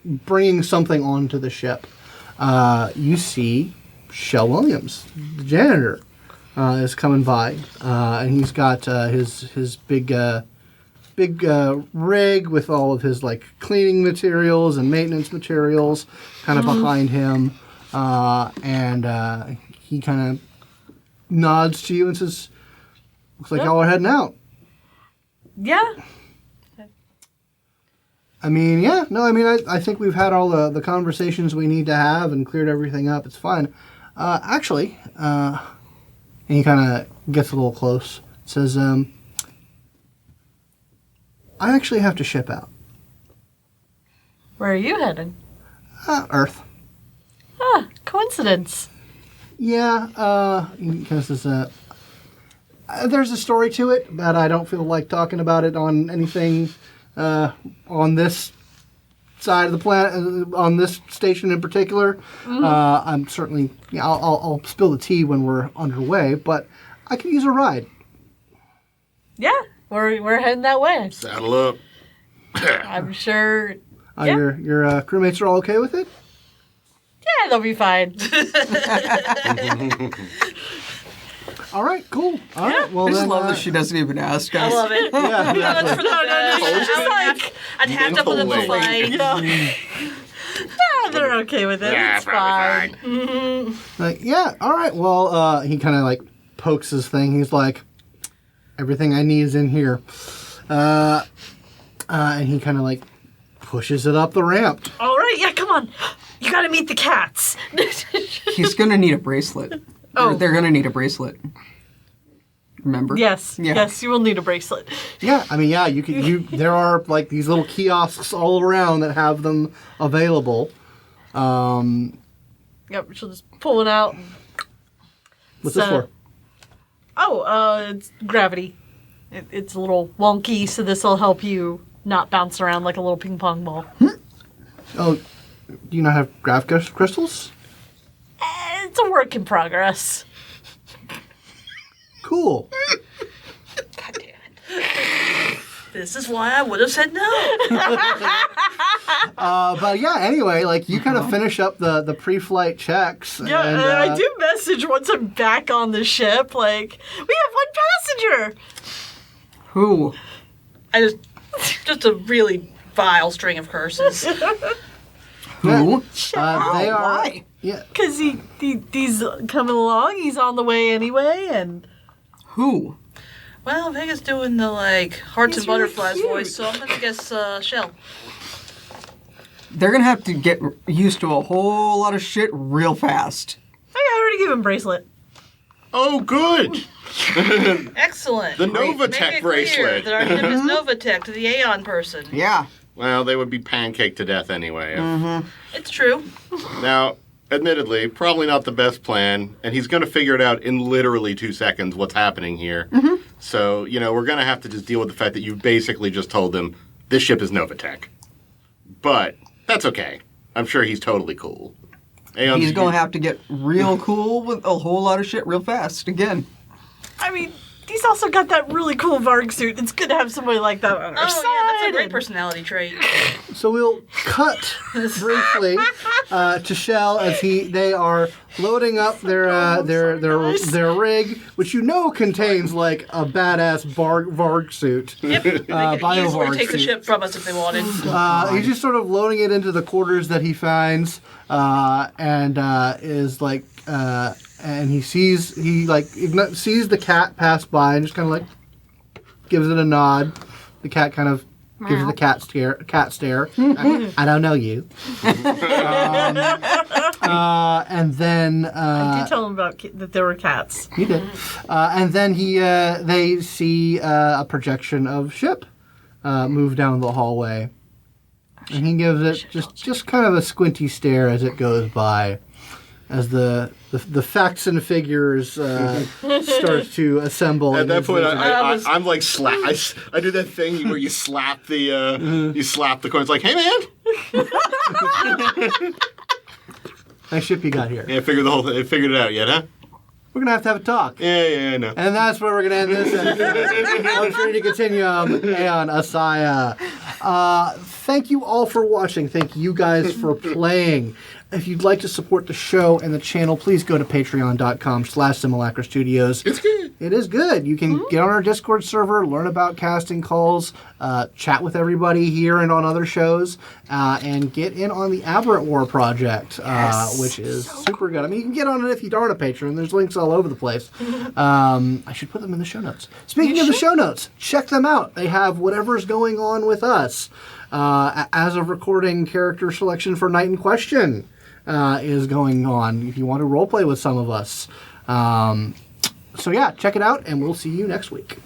bringing something onto the ship. You see Shell Williams, the janitor, is coming by, and he's got his big rig with all of his cleaning materials and maintenance materials kind of behind him, and he kind of nods to you and says, "Looks like y'all are heading out." Yeah. I mean, yeah. No, I mean, I think we've had all the conversations we need to have and cleared everything up. It's fine. Actually, and he kind of gets a little close. Says, I actually have to ship out. Where are you heading? Earth. Ah, coincidence. Yeah, because there's a story to it, but I don't feel like talking about it on anything on this side of the planet, on this station in particular. I'm certainly, I'll spill the tea when we're underway, but I can use a ride. Yeah, we're heading that way. Saddle up. I'm sure. Your crewmates are all okay with it? Yeah, they'll be fine. All right, cool. All right, well I just then. love that she doesn't even ask us. I love it. Yeah, That's exactly. for the best. Just like, I'd have to put them Mental fine. you know. Yeah, they're okay with it. Yeah, It's probably fine. Like, yeah, all right. Well, he kind of pokes his thing. He's like, everything I need is in here. And he kind of pushes it up the ramp. All right, yeah, come on. You gotta meet the cats. He's gonna need a bracelet. Oh. They're gonna need a bracelet. Remember? Yes, Yeah. yes, you will need a bracelet. Yeah, I mean, yeah, you can. There are these little kiosks all around that have them available. Yep, she'll just pull it out. What's this for? It's gravity. It's a little wonky, so this will help you not bounce around like a little ping pong ball. Oh, do you not have grav crystals? It's a work in progress. Cool. God damn it. This is why I would have said no. But yeah, anyway, you kind of finish up the pre-flight checks. Yeah, and, I do message once I'm back on the ship, we have one passenger! Who? I just a really vile string of curses. Who? They are. Why? Yeah. Because he's coming along, he's on the way anyway, and... Who? Well, Vega's doing the, hearts He's and really butterflies cute. voice, so I'm gonna guess, Shell. They're gonna have to get used to a whole lot of shit real fast. I already gave him bracelet. Oh, good. Excellent. The Make Novatech it clear bracelet. that our name is Novatech, the Aeon person. Yeah. Well, they would be pancaked to death anyway. It's true. Now, admittedly, probably not the best plan, and he's going to figure it out in literally 2 seconds what's happening here. So, we're going to have to just deal with the fact that you basically just told him this ship is Novatech. But that's okay. I'm sure he's totally cool. Aeon's He's gonna have to get real cool with a whole lot of shit real fast again. I mean, he's also got that really cool Varg suit. It's good to have somebody like that on our Oh, side. yeah, that's a great and- personality trait. So we'll cut briefly to Shell as they are loading up their rig, which contains like a badass Varg suit. Yep. They could Bio easily Varg take the suit. ship from us if they wanted. He's just sort of loading it into the quarters that he finds, and is like, and he sees the cat pass by and just kind of like gives it a nod. The cat kind of gives it the cat stare. I don't know you. And then I did tell him about that there were cats. he did. And then they see a projection of ship move down the hallway. And he gives it just kind of a squinty stare as it goes by, as the facts and figures start to assemble. At in that his point, vision. I'm like I do that thing where you slap the you slap the coin. It's like, hey man, nice ship you got here. yeah, figured it out yet, huh? We're gonna have a talk. Yeah, I know. And that's where we're going to end this episode of Trinity Continuum and ASIYAH. Thank you all for watching. Thank you guys for playing. If you'd like to support the show and the channel, please go to patreon.com/Simulacra Studios. It's good. It is good. You can get on our Discord server, learn about casting calls, chat with everybody here and on other shows, and get in on the Aberrant War project, which is super good. I mean, you can get on it if you aren't a patron. There's links all over the place. I should put them in the show notes. Speaking of the show notes, check them out. They have whatever's going on with us. As of recording, character selection for Night in Question is going on if you want to roleplay with some of us. So yeah, check it out, and we'll see you next week.